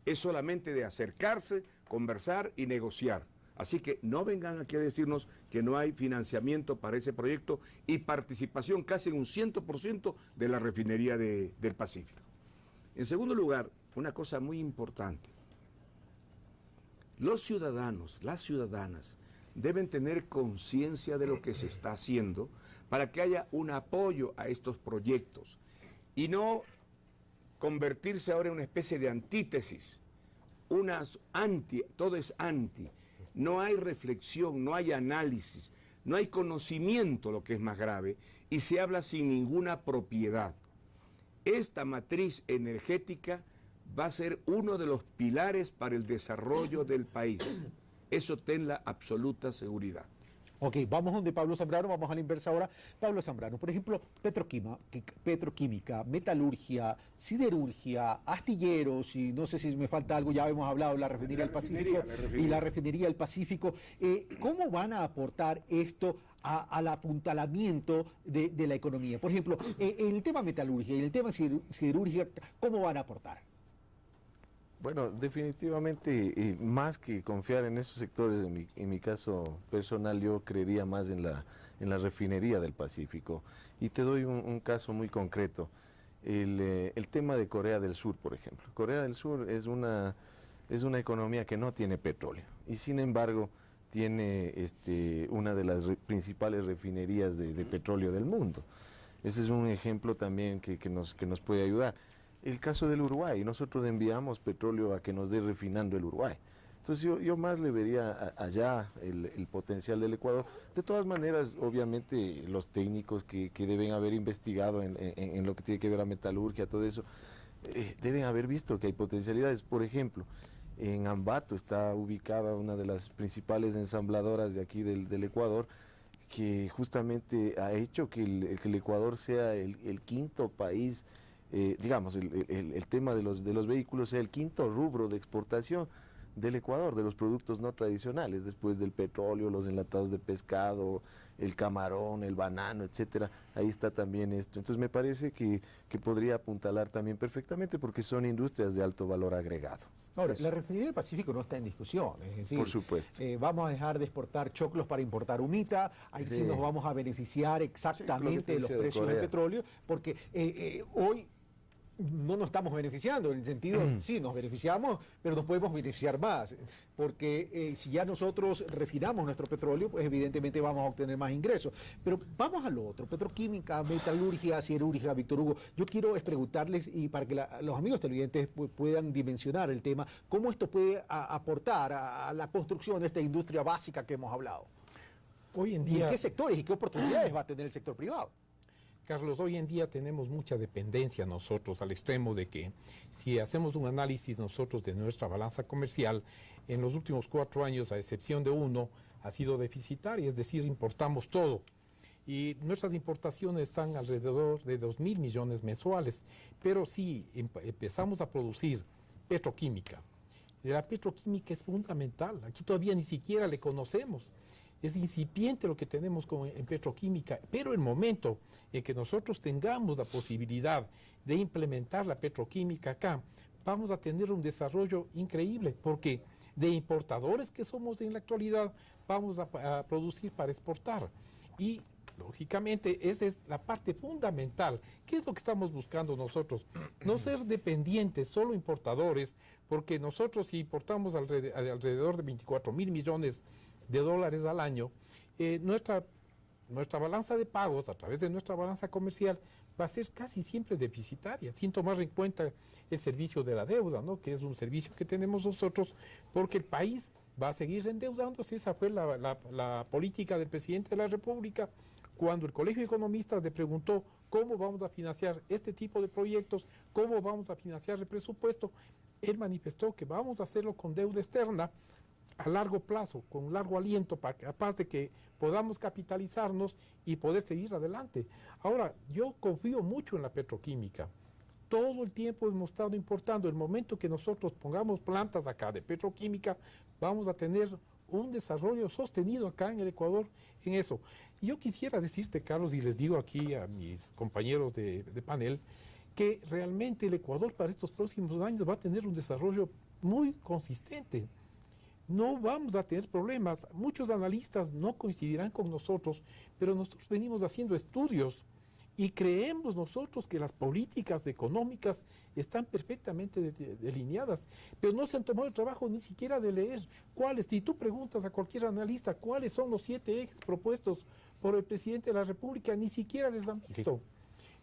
Es solamente de acercarse, conversar y negociar. Así que no vengan aquí a decirnos que no hay financiamiento para ese proyecto y participación casi en un 100% de la refinería del Pacífico. En segundo lugar, una cosa muy importante. Los ciudadanos, las ciudadanas, deben tener conciencia de lo que se está haciendo para que haya un apoyo a estos proyectos y no convertirse ahora en una especie de antítesis, todo es anti, no hay reflexión, no hay análisis, no hay conocimiento, lo que es más grave, y se habla sin ninguna propiedad. Esta matriz energética va a ser uno de los pilares para el desarrollo del país. Eso ten la absoluta seguridad. Ok, vamos donde Pablo Zambrano, vamos a la inversa ahora. Pablo Zambrano, por ejemplo, petroquímica, metalurgia, siderurgia, astilleros, y no sé si me falta algo, ya hemos hablado de la refinería del Pacífico y la refinería del Pacífico. ¿Cómo van a aportar esto al apuntalamiento de la economía? Por ejemplo, en el tema metalurgia y en el tema siderurgia, ¿cómo van a aportar? Bueno, definitivamente, más que confiar en esos sectores, en mi caso personal, yo creería más en la refinería del Pacífico. Y te doy un caso muy concreto. El tema de Corea del Sur, por ejemplo. Corea del Sur es una economía que no tiene petróleo y sin embargo tiene una de las principales refinerías de petróleo del mundo. Ese es un ejemplo también que nos puede ayudar. El caso del Uruguay, nosotros enviamos petróleo a que nos dé refinando el Uruguay. Entonces yo más le vería allá el potencial del Ecuador. De todas maneras, obviamente los técnicos que deben haber investigado en lo que tiene que ver a metalurgia, todo eso, deben haber visto que hay potencialidades. Por ejemplo, en Ambato está ubicada una de las principales ensambladoras de aquí del Ecuador, que justamente ha hecho que el Ecuador sea el quinto país, digamos, el tema de los vehículos sea el quinto rubro de exportación del Ecuador, de los productos no tradicionales, después del petróleo, los enlatados de pescado, el camarón, el banano, etcétera. Ahí está también esto. Entonces me parece que podría apuntalar también perfectamente porque son industrias de alto valor agregado. Ahora, la refinería del Pacífico no está en discusión, es decir, por supuesto. Vamos a dejar de exportar choclos para importar humita, ahí sí nos vamos a beneficiar exactamente de los precios del petróleo, porque hoy no nos estamos beneficiando, en el sentido, sí, nos beneficiamos, pero nos podemos beneficiar más, porque si ya nosotros refinamos nuestro petróleo, pues evidentemente vamos a obtener más ingresos. Pero vamos a lo otro, petroquímica, metalurgia, siderúrgica, Víctor Hugo. Yo quiero preguntarles, y para que los amigos televidentes puedan dimensionar el tema, cómo esto puede aportar a la construcción de esta industria básica que hemos hablado. Hoy en ¿Y día, en qué sectores y qué oportunidades va a tener el sector privado? Carlos, hoy en día tenemos mucha dependencia nosotros, al extremo de que si hacemos un análisis nosotros de nuestra balanza comercial, en los últimos 4 años, a excepción de uno, ha sido deficitaria, es decir, importamos todo. Y nuestras importaciones están alrededor de 2.000 millones mensuales, pero si empezamos a producir petroquímica, la petroquímica es fundamental, aquí todavía ni siquiera le conocemos. Es incipiente lo que tenemos en petroquímica, pero el momento en que nosotros tengamos la posibilidad de implementar la petroquímica acá, vamos a tener un desarrollo increíble, porque de importadores que somos en la actualidad, vamos a producir para exportar. Y, lógicamente, esa es la parte fundamental. ¿Qué es lo que estamos buscando nosotros? No ser dependientes, solo importadores, porque nosotros si importamos alrededor de 24.000 millones de dólares al año, nuestra balanza de pagos a través de nuestra balanza comercial va a ser casi siempre deficitaria, sin tomar en cuenta el servicio de la deuda, ¿no? Que es un servicio que tenemos nosotros, porque el país va a seguir endeudándose. Esa fue la política del presidente de la República. Cuando el Colegio de Economistas le preguntó cómo vamos a financiar este tipo de proyectos, cómo vamos a financiar el presupuesto, él manifestó que vamos a hacerlo con deuda externa, a largo plazo, con largo aliento, capaz de que podamos capitalizarnos y poder seguir adelante. Ahora, yo confío mucho en la petroquímica. Todo el tiempo hemos estado importando. El momento que nosotros pongamos plantas acá de petroquímica, vamos a tener un desarrollo sostenido acá en el Ecuador en eso. Y yo quisiera decirte, Carlos, y les digo aquí a mis compañeros de panel, que realmente el Ecuador para estos próximos años va a tener un desarrollo muy consistente. No vamos a tener problemas. Muchos analistas no coincidirán con nosotros, pero nosotros venimos haciendo estudios y creemos nosotros que las políticas económicas están perfectamente delineadas, pero no se han tomado el trabajo ni siquiera de leer cuáles. Si tú preguntas a cualquier analista cuáles son los 7 ejes propuestos por el presidente de la República, ni siquiera les han visto.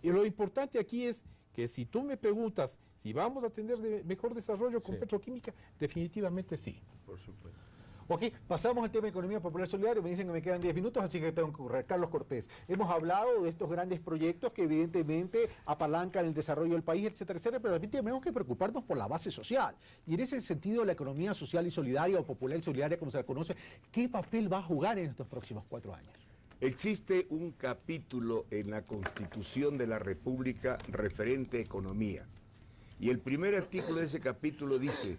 Y lo importante aquí es que si tú me preguntas si vamos a tener mejor desarrollo con petroquímica, definitivamente sí. Por supuesto. Ok, pasamos al tema de economía popular solidaria. Me dicen que me quedan 10 minutos, así que tengo que correr. Carlos Cortés, hemos hablado de estos grandes proyectos que evidentemente apalancan el desarrollo del país, etcétera, etcétera, pero también tenemos que preocuparnos por la base social. Y en ese sentido, la economía social y solidaria, o popular y solidaria, como se la conoce, ¿qué papel va a jugar en estos próximos 4 años? Existe un capítulo en la Constitución de la República referente a economía. Y el primer artículo de ese capítulo dice: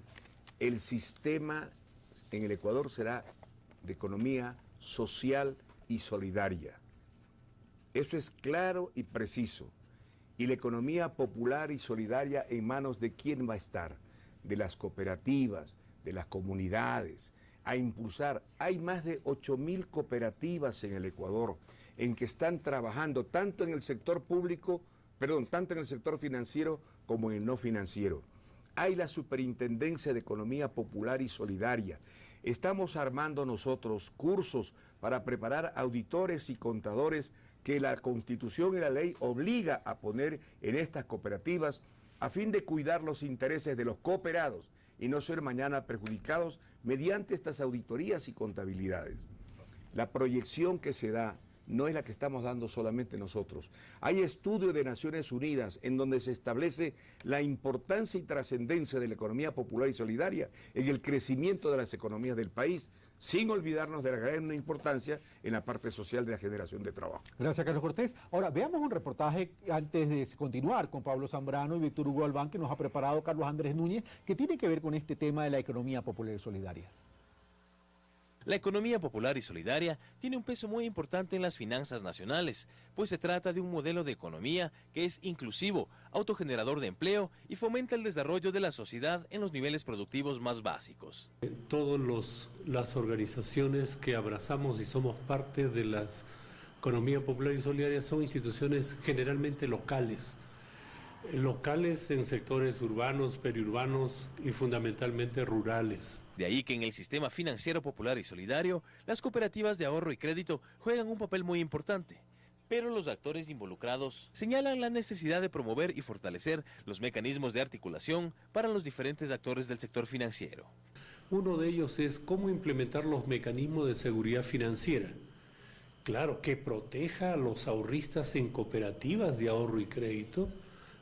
el sistema en el Ecuador será de economía social y solidaria. Eso es claro y preciso. Y la economía popular y solidaria, ¿en manos de quién va a estar? De las cooperativas, de las comunidades, a impulsar. Hay más de 8.000 cooperativas en el Ecuador en que están trabajando tanto en el sector público, tanto en el sector financiero como en el no financiero. Hay la Superintendencia de Economía Popular y Solidaria. Estamos armando nosotros cursos para preparar auditores y contadores que la Constitución y la ley obliga a poner en estas cooperativas a fin de cuidar los intereses de los cooperados y no ser mañana perjudicados mediante estas auditorías y contabilidades. La proyección que se da no es la que estamos dando solamente nosotros. Hay estudios de Naciones Unidas en donde se establece la importancia y trascendencia de la economía popular y solidaria en el crecimiento de las economías del país, sin olvidarnos de la gran importancia en la parte social de la generación de trabajo. Gracias, Carlos Cortés. Ahora, veamos un reportaje antes de continuar con Pablo Zambrano y Víctor Hugo Albán, que nos ha preparado Carlos Andrés Núñez, que tiene que ver con este tema de la economía popular y solidaria. La economía popular y solidaria tiene un peso muy importante en las finanzas nacionales, pues se trata de un modelo de economía que es inclusivo, autogenerador de empleo y fomenta el desarrollo de la sociedad en los niveles productivos más básicos. Todas las organizaciones que abrazamos y somos parte de la economía popular y solidaria son instituciones generalmente locales en sectores urbanos, periurbanos y fundamentalmente rurales. De ahí que en el sistema financiero popular y solidario, las cooperativas de ahorro y crédito juegan un papel muy importante. Pero los actores involucrados señalan la necesidad de promover y fortalecer los mecanismos de articulación para los diferentes actores del sector financiero. Uno de ellos es cómo implementar los mecanismos de seguridad financiera. Claro, que proteja a los ahorristas en cooperativas de ahorro y crédito,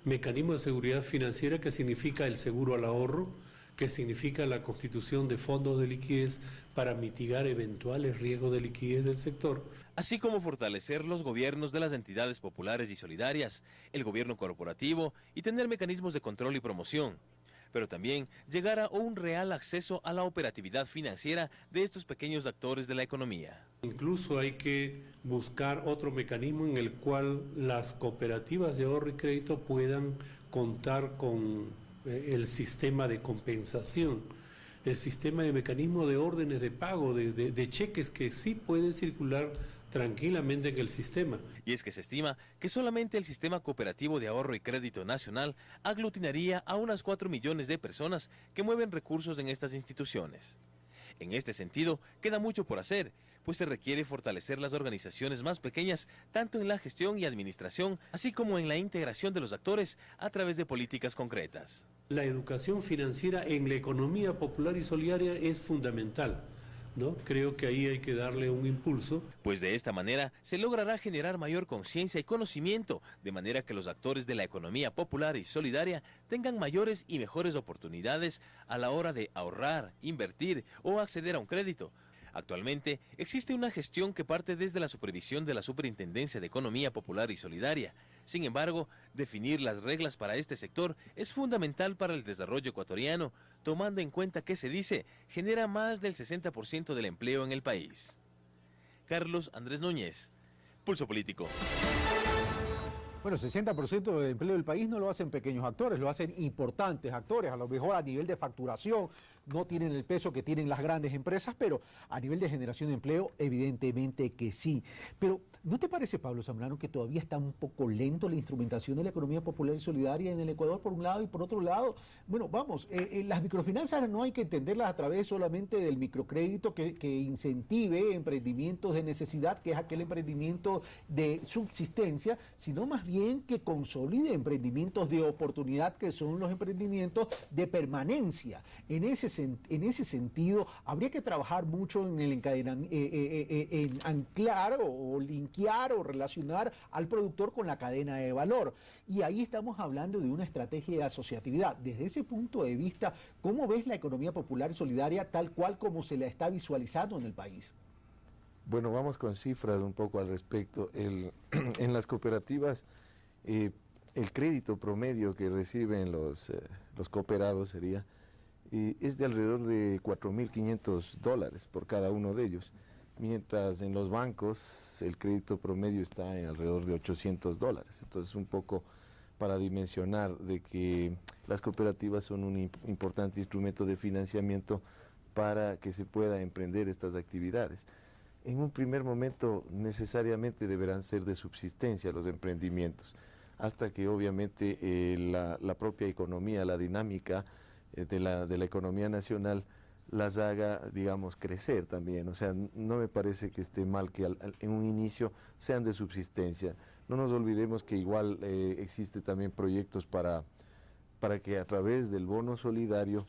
mecanismos de seguridad financiera que significa el seguro al ahorro, que significa la constitución de fondos de liquidez para mitigar eventuales riesgos de liquidez del sector. Así como fortalecer los gobiernos de las entidades populares y solidarias, el gobierno corporativo y tener mecanismos de control y promoción. Pero también llegar a un real acceso a la operatividad financiera de estos pequeños actores de la economía. Incluso hay que buscar otro mecanismo en el cual las cooperativas de ahorro y crédito puedan contar con el sistema de compensación, el sistema de mecanismo de órdenes de pago, de cheques que sí pueden circular tranquilamente en el sistema. Y es que se estima que solamente el sistema cooperativo de ahorro y crédito nacional aglutinaría a unas 4 millones de personas que mueven recursos en estas instituciones. En este sentido, queda mucho por hacer, pues se requiere fortalecer las organizaciones más pequeñas, tanto en la gestión y administración, así como en la integración de los actores a través de políticas concretas. La educación financiera en la economía popular y solidaria es fundamental, ¿no? Creo que ahí hay que darle un impulso. Pues de esta manera se logrará generar mayor conciencia y conocimiento, de manera que los actores de la economía popular y solidaria tengan mayores y mejores oportunidades a la hora de ahorrar, invertir o acceder a un crédito. Actualmente existe una gestión que parte desde la supervisión de la Superintendencia de Economía Popular y Solidaria. Sin embargo, definir las reglas para este sector es fundamental para el desarrollo ecuatoriano, tomando en cuenta que se dice genera más del 60% del empleo en el país. Carlos Andrés Núñez, Pulso Político. Bueno, 60% del empleo del país no lo hacen pequeños actores, lo hacen importantes actores, a lo mejor a nivel de facturación no tienen el peso que tienen las grandes empresas, pero a nivel de generación de empleo, evidentemente que sí. Pero, ¿no te parece, Pablo Zambrano, que todavía está un poco lento la instrumentación de la economía popular y solidaria en el Ecuador, por un lado, y por otro lado, bueno, vamos, las microfinanzas no hay que entenderlas a través solamente del microcrédito que incentive emprendimientos de necesidad, que es aquel emprendimiento de subsistencia, sino más bien que consolide emprendimientos de oportunidad, que son los emprendimientos de permanencia. En ese sentido, habría que trabajar mucho en el encadenamiento, en anclar o linkear o relacionar al productor con la cadena de valor. Y ahí estamos hablando de una estrategia de asociatividad. Desde ese punto de vista, ¿cómo ves la economía popular y solidaria tal cual como se la está visualizando en el país? Bueno, vamos con cifras un poco al respecto. En las cooperativas, el crédito promedio que reciben los cooperados sería es de alrededor de $4.500 por cada uno de ellos, mientras en los bancos el crédito promedio está en alrededor de $800. Entonces, un poco para dimensionar de que las cooperativas son un importante instrumento de financiamiento para que se pueda emprender estas actividades. En un primer momento necesariamente deberán ser de subsistencia los emprendimientos, hasta que obviamente la propia economía, la dinámica de la economía nacional las haga, digamos, crecer también. O sea, no me parece que esté mal que en un inicio sean de subsistencia. No nos olvidemos que igual existe también proyectos para que a través del bono solidario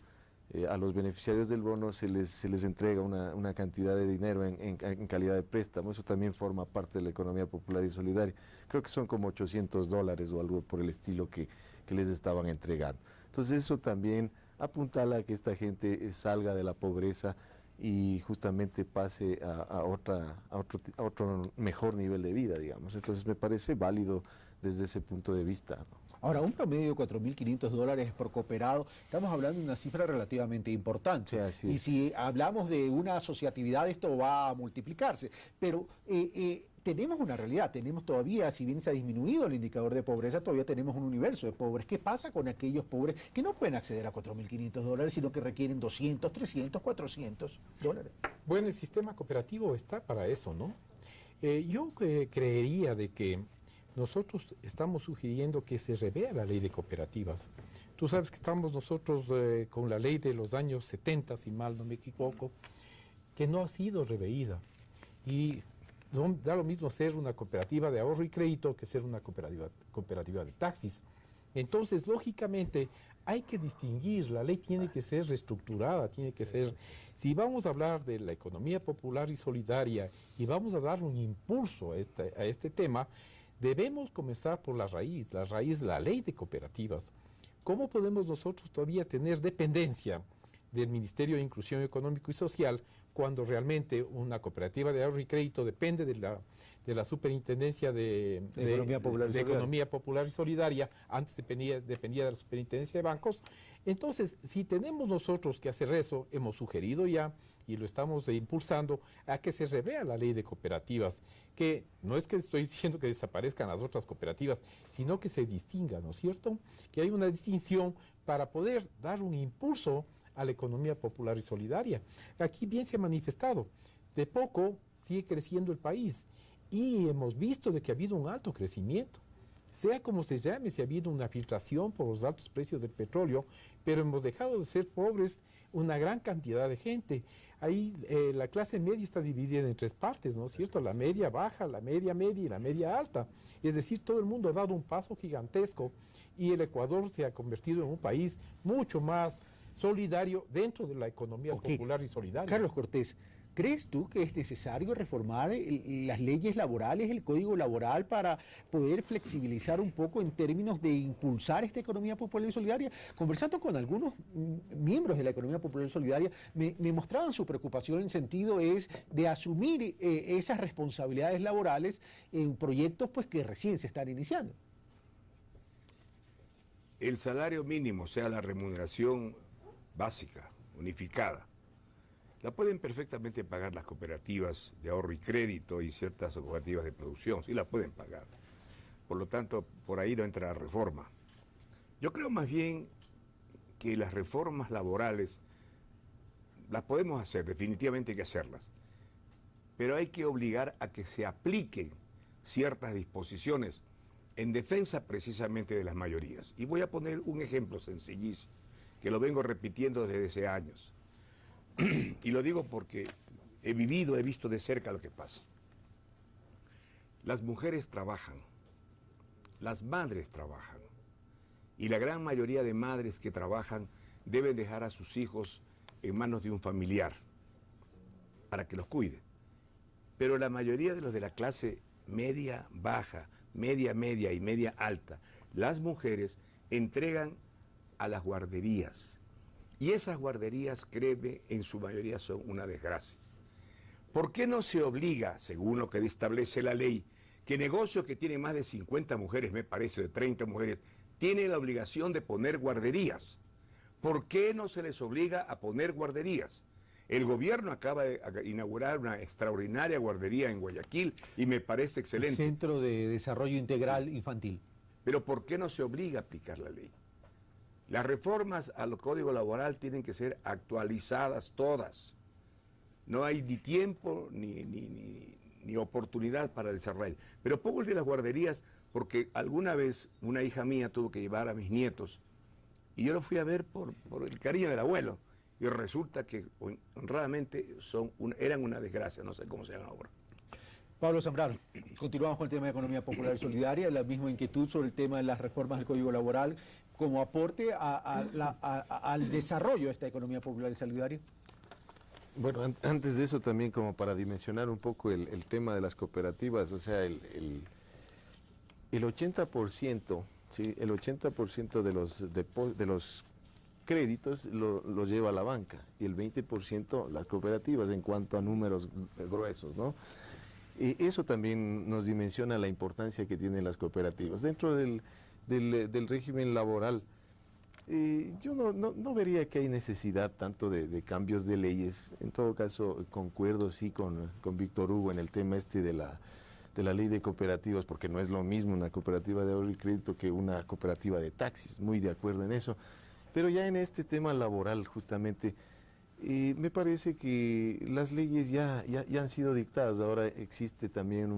a los beneficiarios del bono se les entrega una cantidad de dinero en calidad de préstamo. Eso también forma parte de la economía popular y solidaria. Creo que son como $800 o algo por el estilo que les estaban entregando. Entonces eso también apuntala a que esta gente salga de la pobreza y justamente pase a otro mejor nivel de vida, digamos. Entonces me parece válido desde ese punto de vista, ¿no? Ahora, un promedio de $4.500 por cooperado, estamos hablando de una cifra relativamente importante. Sí, y si hablamos de una asociatividad, esto va a multiplicarse. Pero tenemos una realidad, tenemos todavía, si bien se ha disminuido el indicador de pobreza, todavía tenemos un universo de pobres. ¿Qué pasa con aquellos pobres que no pueden acceder a $4.500, sino que requieren $200, $300, $400? Bueno, el sistema cooperativo está para eso, ¿no? Yo creería de que nosotros estamos sugiriendo que se revea la ley de cooperativas. Tú sabes que estamos nosotros con la ley de los años 70, si mal no me equivoco, que no ha sido reveída. Y da lo mismo ser una cooperativa de ahorro y crédito que ser una cooperativa de taxis. Entonces, lógicamente, hay que distinguir, la ley tiene que ser reestructurada, tiene que ser... Si vamos a hablar de la economía popular y solidaria y vamos a dar un impulso a este tema, debemos comenzar por la raíz de la ley de cooperativas. ¿Cómo podemos nosotros todavía tener dependencia del Ministerio de Inclusión Económico y Social cuando realmente una cooperativa de ahorro y crédito depende de la Superintendencia de Economía Popular y Solidaria, antes dependía de la Superintendencia de Bancos? Entonces, si tenemos nosotros que hacer eso, hemos sugerido ya, y lo estamos impulsando, a que se revea la ley de cooperativas, que no es que estoy diciendo que desaparezcan las otras cooperativas, sino que se distingan, ¿no es cierto? Que hay una distinción para poder dar un impulso a la economía popular y solidaria. Aquí bien se ha manifestado, de poco sigue creciendo el país y hemos visto de que ha habido un alto crecimiento. Sea como se llame, si ha habido una filtración por los altos precios del petróleo, pero hemos dejado de ser pobres una gran cantidad de gente. Ahí la clase media está dividida en tres partes, ¿no es cierto? La media baja, la media media y la media alta. Es decir, todo el mundo ha dado un paso gigantesco y el Ecuador se ha convertido en un país mucho más solidario dentro de la economía popular y solidaria. Carlos Cortés, ¿crees tú que es necesario reformar las leyes laborales, el Código Laboral, para poder flexibilizar un poco en términos de impulsar esta economía popular y solidaria? Conversando con algunos miembros de la economía popular y solidaria, me mostraban su preocupación en sentido de asumir esas responsabilidades laborales en proyectos pues que recién se están iniciando. El salario mínimo, o sea, la remuneración básica, unificada, la pueden perfectamente pagar las cooperativas de ahorro y crédito y ciertas cooperativas de producción, sí la pueden pagar. Por lo tanto, por ahí no entra la reforma. Yo creo más bien que las reformas laborales las podemos hacer, definitivamente hay que hacerlas, pero hay que obligar a que se apliquen ciertas disposiciones en defensa precisamente de las mayorías. Y voy a poner un ejemplo sencillísimo, que lo vengo repitiendo desde hace años. Y lo digo porque he visto de cerca lo que pasa. Las mujeres trabajan, las madres trabajan, y la gran mayoría de madres que trabajan deben dejar a sus hijos en manos de un familiar para que los cuide. Pero la mayoría de los de la clase media baja, media media y media alta, las mujeres entregan a las guarderías. Y esas guarderías, créeme, en su mayoría son una desgracia. ¿Por qué no se obliga, según lo que establece la ley, que negocios que tienen más de 50 mujeres, me parece, de 30 mujeres, tienen la obligación de poner guarderías? ¿Por qué no se les obliga a poner guarderías? El gobierno acaba de inaugurar una extraordinaria guardería en Guayaquil y me parece excelente. El Centro de Desarrollo Integral Infantil. Pero ¿por qué no se obliga a aplicar la ley? Las reformas al Código Laboral tienen que ser actualizadas todas. No hay ni tiempo ni oportunidad para desarrollar. Pero pongo el de las guarderías porque alguna vez una hija mía tuvo que llevar a mis nietos y yo lo fui a ver por el cariño del abuelo. Y resulta que honradamente eran una desgracia, no sé cómo se llama ahora. Pablo Zambrano, continuamos con el tema de economía popular y solidaria, la misma inquietud sobre el tema de las reformas del Código Laboral como aporte al desarrollo de esta economía popular y solidaria. Bueno, antes de eso también como para dimensionar un poco el tema de las cooperativas, o sea, el 80%, ¿sí? El 80% de los créditos lo lleva la banca y el 20% las cooperativas en cuanto a números gruesos, ¿no? Y eso también nos dimensiona la importancia que tienen las cooperativas. Dentro del régimen laboral, yo no vería que hay necesidad tanto de cambios de leyes. En todo caso, concuerdo sí con Víctor Hugo en el tema de la ley de cooperativas, porque no es lo mismo una cooperativa de ahorro y crédito que una cooperativa de taxis, muy de acuerdo en eso. Pero ya en este tema laboral, justamente, me parece que las leyes ya han sido dictadas. Ahora existe también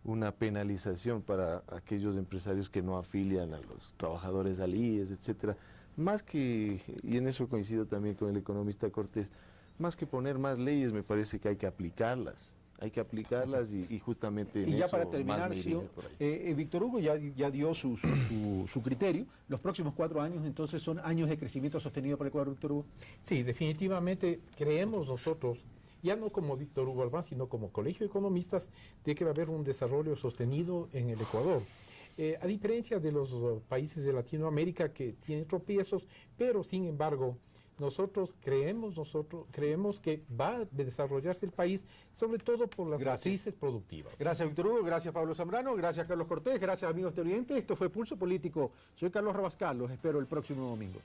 una penalización para aquellos empresarios que no afilian a los trabajadores al IES, etcétera. Más que, y en eso coincido también con el economista Cortés, más que poner más leyes, me parece que hay que aplicarlas. Hay que aplicarlas y justamente en y ya eso para terminar, Víctor Hugo ya dio su criterio. Los próximos 4 años entonces son años de crecimiento sostenido para el Ecuador, Víctor Hugo. Sí, definitivamente creemos nosotros, ya no como Víctor Hugo Albán, sino como Colegio de Economistas, de que va a haber un desarrollo sostenido en el Ecuador. A diferencia de los países de Latinoamérica que tienen tropiezos, pero sin embargo, nosotros creemos que va a desarrollarse el país, sobre todo por las matrices productivas. Gracias, Víctor Hugo, gracias, Pablo Zambrano, gracias, Carlos Cortés, gracias, amigos televidentes. Esto fue Pulso Político. Soy Carlos Rabascal, los espero el próximo domingo.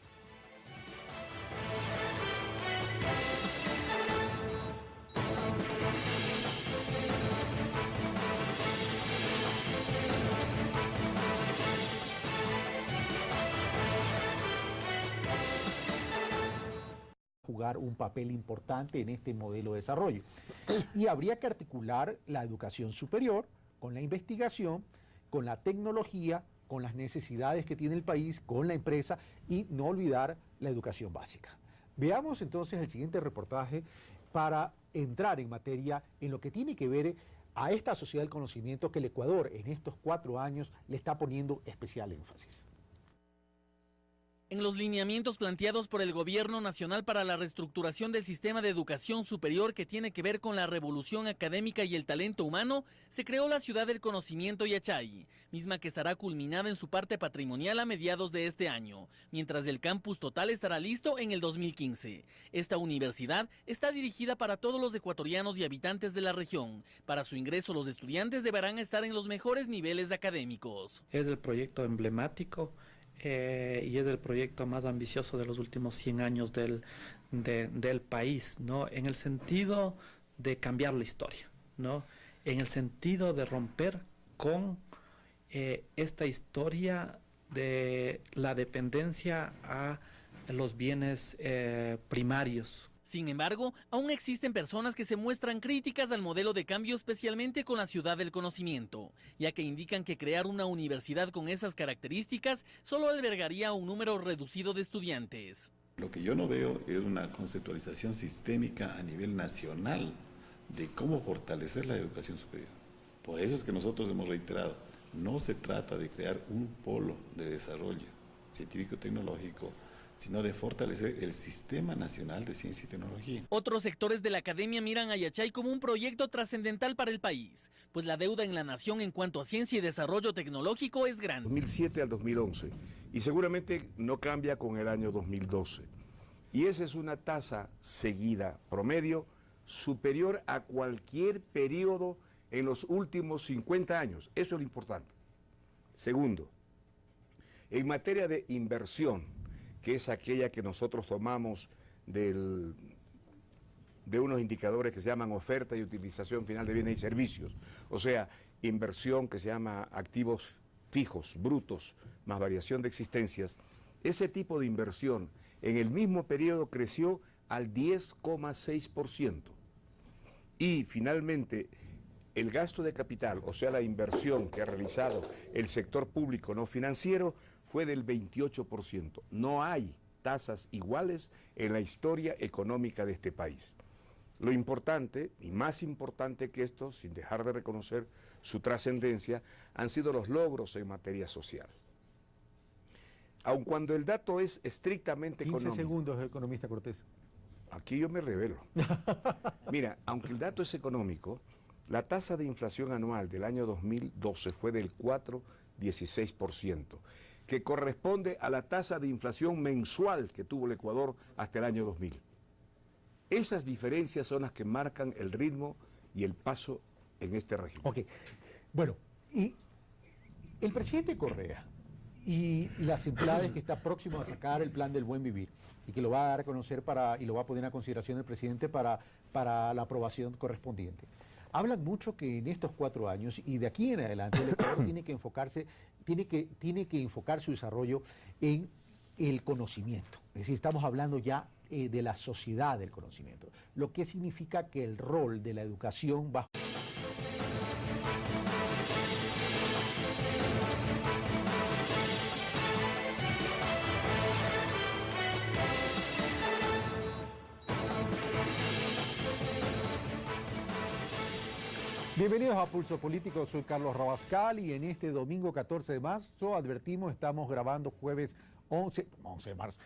Jugar un papel importante en este modelo de desarrollo. Y habría que articular la educación superior con la investigación, con la tecnología, con las necesidades que tiene el país, con la empresa y no olvidar la educación básica. Veamos entonces el siguiente reportaje para entrar en materia en lo que tiene que ver a esta sociedad del conocimiento que el Ecuador en estos 4 años le está poniendo especial énfasis. En los lineamientos planteados por el Gobierno Nacional para la reestructuración del sistema de educación superior que tiene que ver con la revolución académica y el talento humano, se creó la Ciudad del Conocimiento Yachay, misma que estará culminada en su parte patrimonial a mediados de este año, mientras el campus total estará listo en el 2015. Esta universidad está dirigida para todos los ecuatorianos y habitantes de la región. Para su ingreso, los estudiantes deberán estar en los mejores niveles académicos. Es el proyecto emblemático y es el proyecto más ambicioso de los últimos 100 años del país, ¿no? En el sentido de cambiar la historia, ¿no? En el sentido de romper con esta historia de la dependencia a los bienes primarios. Sin embargo, aún existen personas que se muestran críticas al modelo de cambio, especialmente con la Ciudad del Conocimiento, ya que indican que crear una universidad con esas características solo albergaría un número reducido de estudiantes. Lo que yo no veo es una conceptualización sistémica a nivel nacional de cómo fortalecer la educación superior. Por eso es que nosotros hemos reiterado, no se trata de crear un polo de desarrollo científico-tecnológico, sino de fortalecer el Sistema Nacional de Ciencia y Tecnología. Otros sectores de la academia miran a Yachay como un proyecto trascendental para el país, pues la deuda en la nación en cuanto a ciencia y desarrollo tecnológico es grande. 2007 al 2011, y seguramente no cambia con el año 2012. Y esa es una tasa seguida, promedio, superior a cualquier periodo en los últimos 50 años. Eso es lo importante. Segundo, en materia de inversión, que es aquella que nosotros tomamos de unos indicadores que se llaman oferta y utilización final de bienes y servicios, o sea, inversión que se llama activos fijos, brutos, más variación de existencias. Ese tipo de inversión en el mismo periodo creció al 10,6%. Y finalmente, el gasto de capital, o sea, la inversión que ha realizado el sector público no financiero, fue del 28%. No hay tasas iguales en la historia económica de este país. Lo importante, y más importante que esto, sin dejar de reconocer su trascendencia, han sido los logros en materia social. Aun cuando el dato es estrictamente 15 económico. segundos, economista Cortés. Aquí yo me revelo. Mira, aunque el dato es económico, la tasa de inflación anual del año 2012 fue del 4,16%, que corresponde a la tasa de inflación mensual que tuvo el Ecuador hasta el año 2000. Esas diferencias son las que marcan el ritmo y el paso en este régimen. Ok, bueno, y el presidente Correa y las entidades que está próximo a sacar el plan del buen vivir y que lo va a dar a conocer y lo va a poner a consideración el presidente para la aprobación correspondiente. Hablan mucho que en estos 4 años y de aquí en adelante el Ecuador tiene que enfocar su desarrollo en el conocimiento. Es decir, estamos hablando ya de la sociedad del conocimiento, lo que significa que el rol de la educación va. Bienvenidos a Pulso Político, soy Carlos Rabascal y en este domingo 14 de marzo, advertimos, estamos grabando jueves 11 de marzo,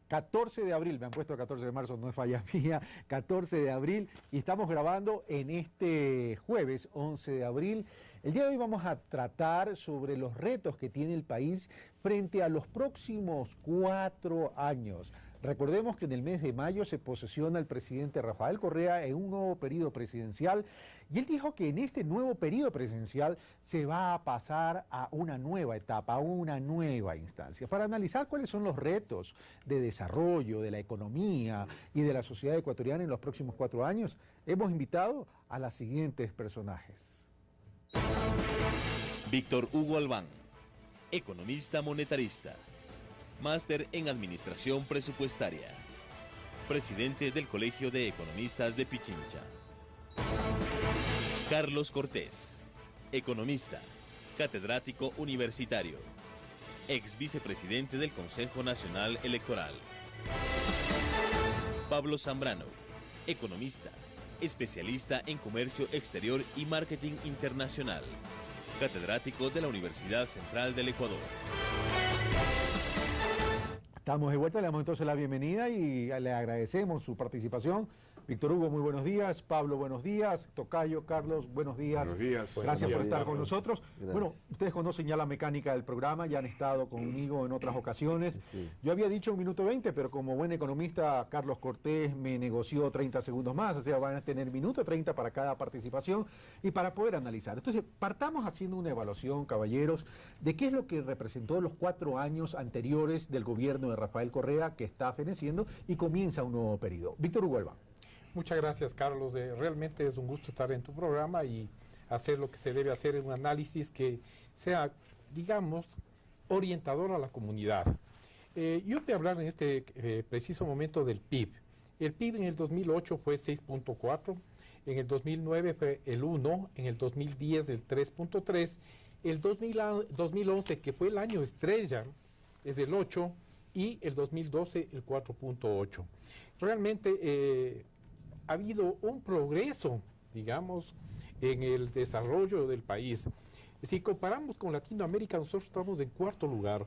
14 de abril, me han puesto 14 de marzo, no es falla mía, 14 de abril, y estamos grabando en este jueves 11 de abril. El día de hoy vamos a tratar sobre los retos que tiene el país frente a los próximos 4 años. Recordemos que en el mes de mayo se posesiona el presidente Rafael Correa en un nuevo periodo presidencial y él dijo que en este nuevo periodo presidencial se va a pasar a una nueva etapa, a una nueva instancia, para analizar cuáles son los retos de desarrollo de la economía y de la sociedad ecuatoriana en los próximos 4 años. Hemos invitado a los siguientes personajes. Víctor Hugo Albán, economista monetarista, máster en Administración Presupuestaria, presidente del Colegio de Economistas de Pichincha. Carlos Cortés, economista, catedrático universitario, ex vicepresidente del Consejo Nacional Electoral. Pablo Zambrano, economista, especialista en comercio exterior y marketing internacional, catedrático de la Universidad Central del Ecuador. Estamos de vuelta, le damos entonces la bienvenida y le agradecemos su participación. Víctor Hugo, muy buenos días. Pablo, buenos días. Tocayo, Carlos, buenos días. Buenos días. Gracias por estar con nosotros. Gracias. Bueno, ustedes conocen ya la mecánica del programa, ya han estado conmigo en otras ocasiones. Sí. Yo había dicho 1 minuto 20, pero como buen economista, Carlos Cortés me negoció 30 segundos más, o sea, van a tener 1 minuto 30 para cada participación y para poder analizar. Entonces, partamos haciendo una evaluación, caballeros, de qué es lo que representó los 4 años anteriores del gobierno de Rafael Correa, que está feneciendo y comienza un nuevo periodo. Víctor Hugo Albán. Muchas gracias, Carlos. Realmente es un gusto estar en tu programa y hacer lo que se debe hacer en un análisis que sea, digamos, orientador a la comunidad. Yo voy a hablar en este preciso momento del PIB. El PIB en el 2008 fue 6.4, en el 2009 fue el 1, en el 2010 el 3.3, el 2011, que fue el año estrella, es el 8, y el 2012 el 4.8. Realmente ha habido un progreso, digamos, en el desarrollo del país. Si comparamos con Latinoamérica, nosotros estamos en 4º lugar.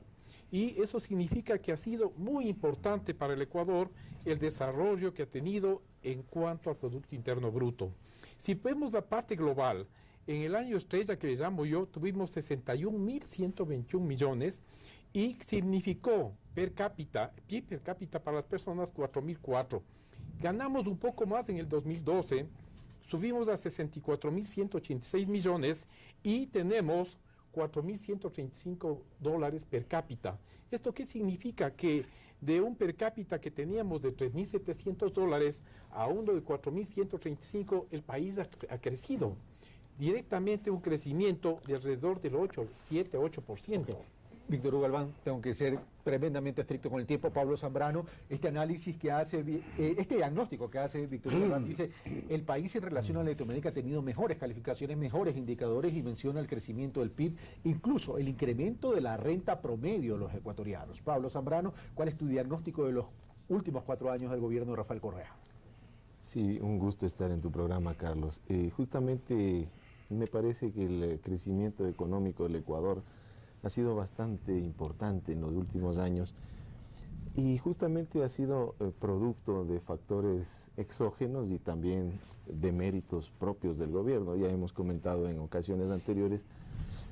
Y eso significa que ha sido muy importante para el Ecuador el desarrollo que ha tenido en cuanto al Producto Interno Bruto. Si vemos la parte global, en el año estrella que le llamo yo, tuvimos 61.121 millones y significó PIB per cápita para las personas 4.004. Ganamos un poco más en el 2012, subimos a 64.186 millones y tenemos $4.135 per cápita. ¿Esto qué significa? Que de un per cápita que teníamos de $3.700 a uno de 4.135, el país ha crecido. Directamente un crecimiento de alrededor del 7-8%. Víctor Hugo Albán, tengo que ser tremendamente estricto con el tiempo. Pablo Zambrano, este análisis que hace, este diagnóstico que hace Víctor Hugo Albán, dice, el país en relación a Latinoamérica ha tenido mejores calificaciones, mejores indicadores y menciona el crecimiento del PIB, incluso el incremento de la renta promedio de los ecuatorianos. Pablo Zambrano, ¿cuál es tu diagnóstico de los últimos 4 años del gobierno de Rafael Correa? Sí, un gusto estar en tu programa, Carlos. Justamente me parece que el crecimiento económico del Ecuador ha sido bastante importante en los últimos años y justamente ha sido producto de factores exógenos y también de méritos propios del gobierno. Ya hemos comentado en ocasiones anteriores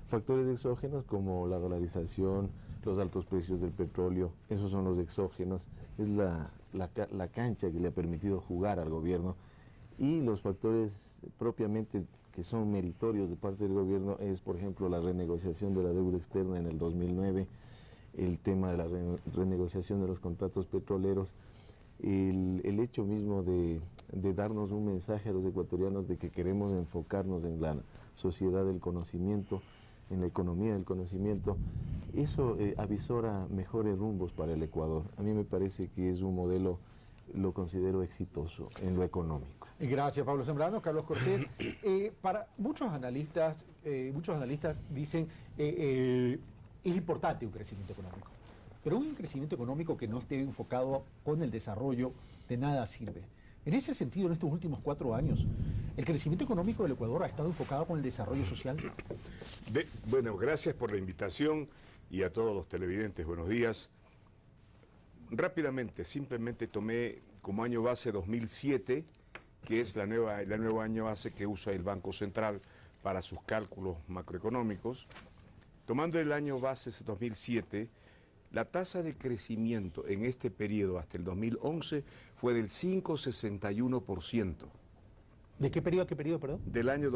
factores exógenos como la dolarización, los altos precios del petróleo, esos son los exógenos, es la cancha que le ha permitido jugar al gobierno, y los factores propiamente que son meritorios de parte del gobierno es, por ejemplo, la renegociación de la deuda externa en el 2009, el tema de la renegociación de los contratos petroleros, el hecho mismo de darnos un mensaje a los ecuatorianos de que queremos enfocarnos en la sociedad del conocimiento, en la economía del conocimiento. Eso avisora mejores rumbos para el Ecuador. A mí me parece que es un modelo, lo considero exitoso en lo económico. Gracias, Pablo Zambrano. Carlos Cortés, para muchos analistas dicen es importante un crecimiento económico, pero un crecimiento económico que no esté enfocado con el desarrollo de nada sirve. En ese sentido, en estos últimos 4 años, ¿el crecimiento económico del Ecuador ha estado enfocado con el desarrollo social? Bueno, gracias por la invitación y a todos los televidentes, buenos días. Rápidamente, simplemente tomé como año base 2007, que es la nueva año base que usa el Banco Central para sus cálculos macroeconómicos. Tomando el año base 2007, la tasa de crecimiento en este periodo hasta el 2011 fue del 5,61%. ¿De qué periodo a qué periodo, perdón? Del año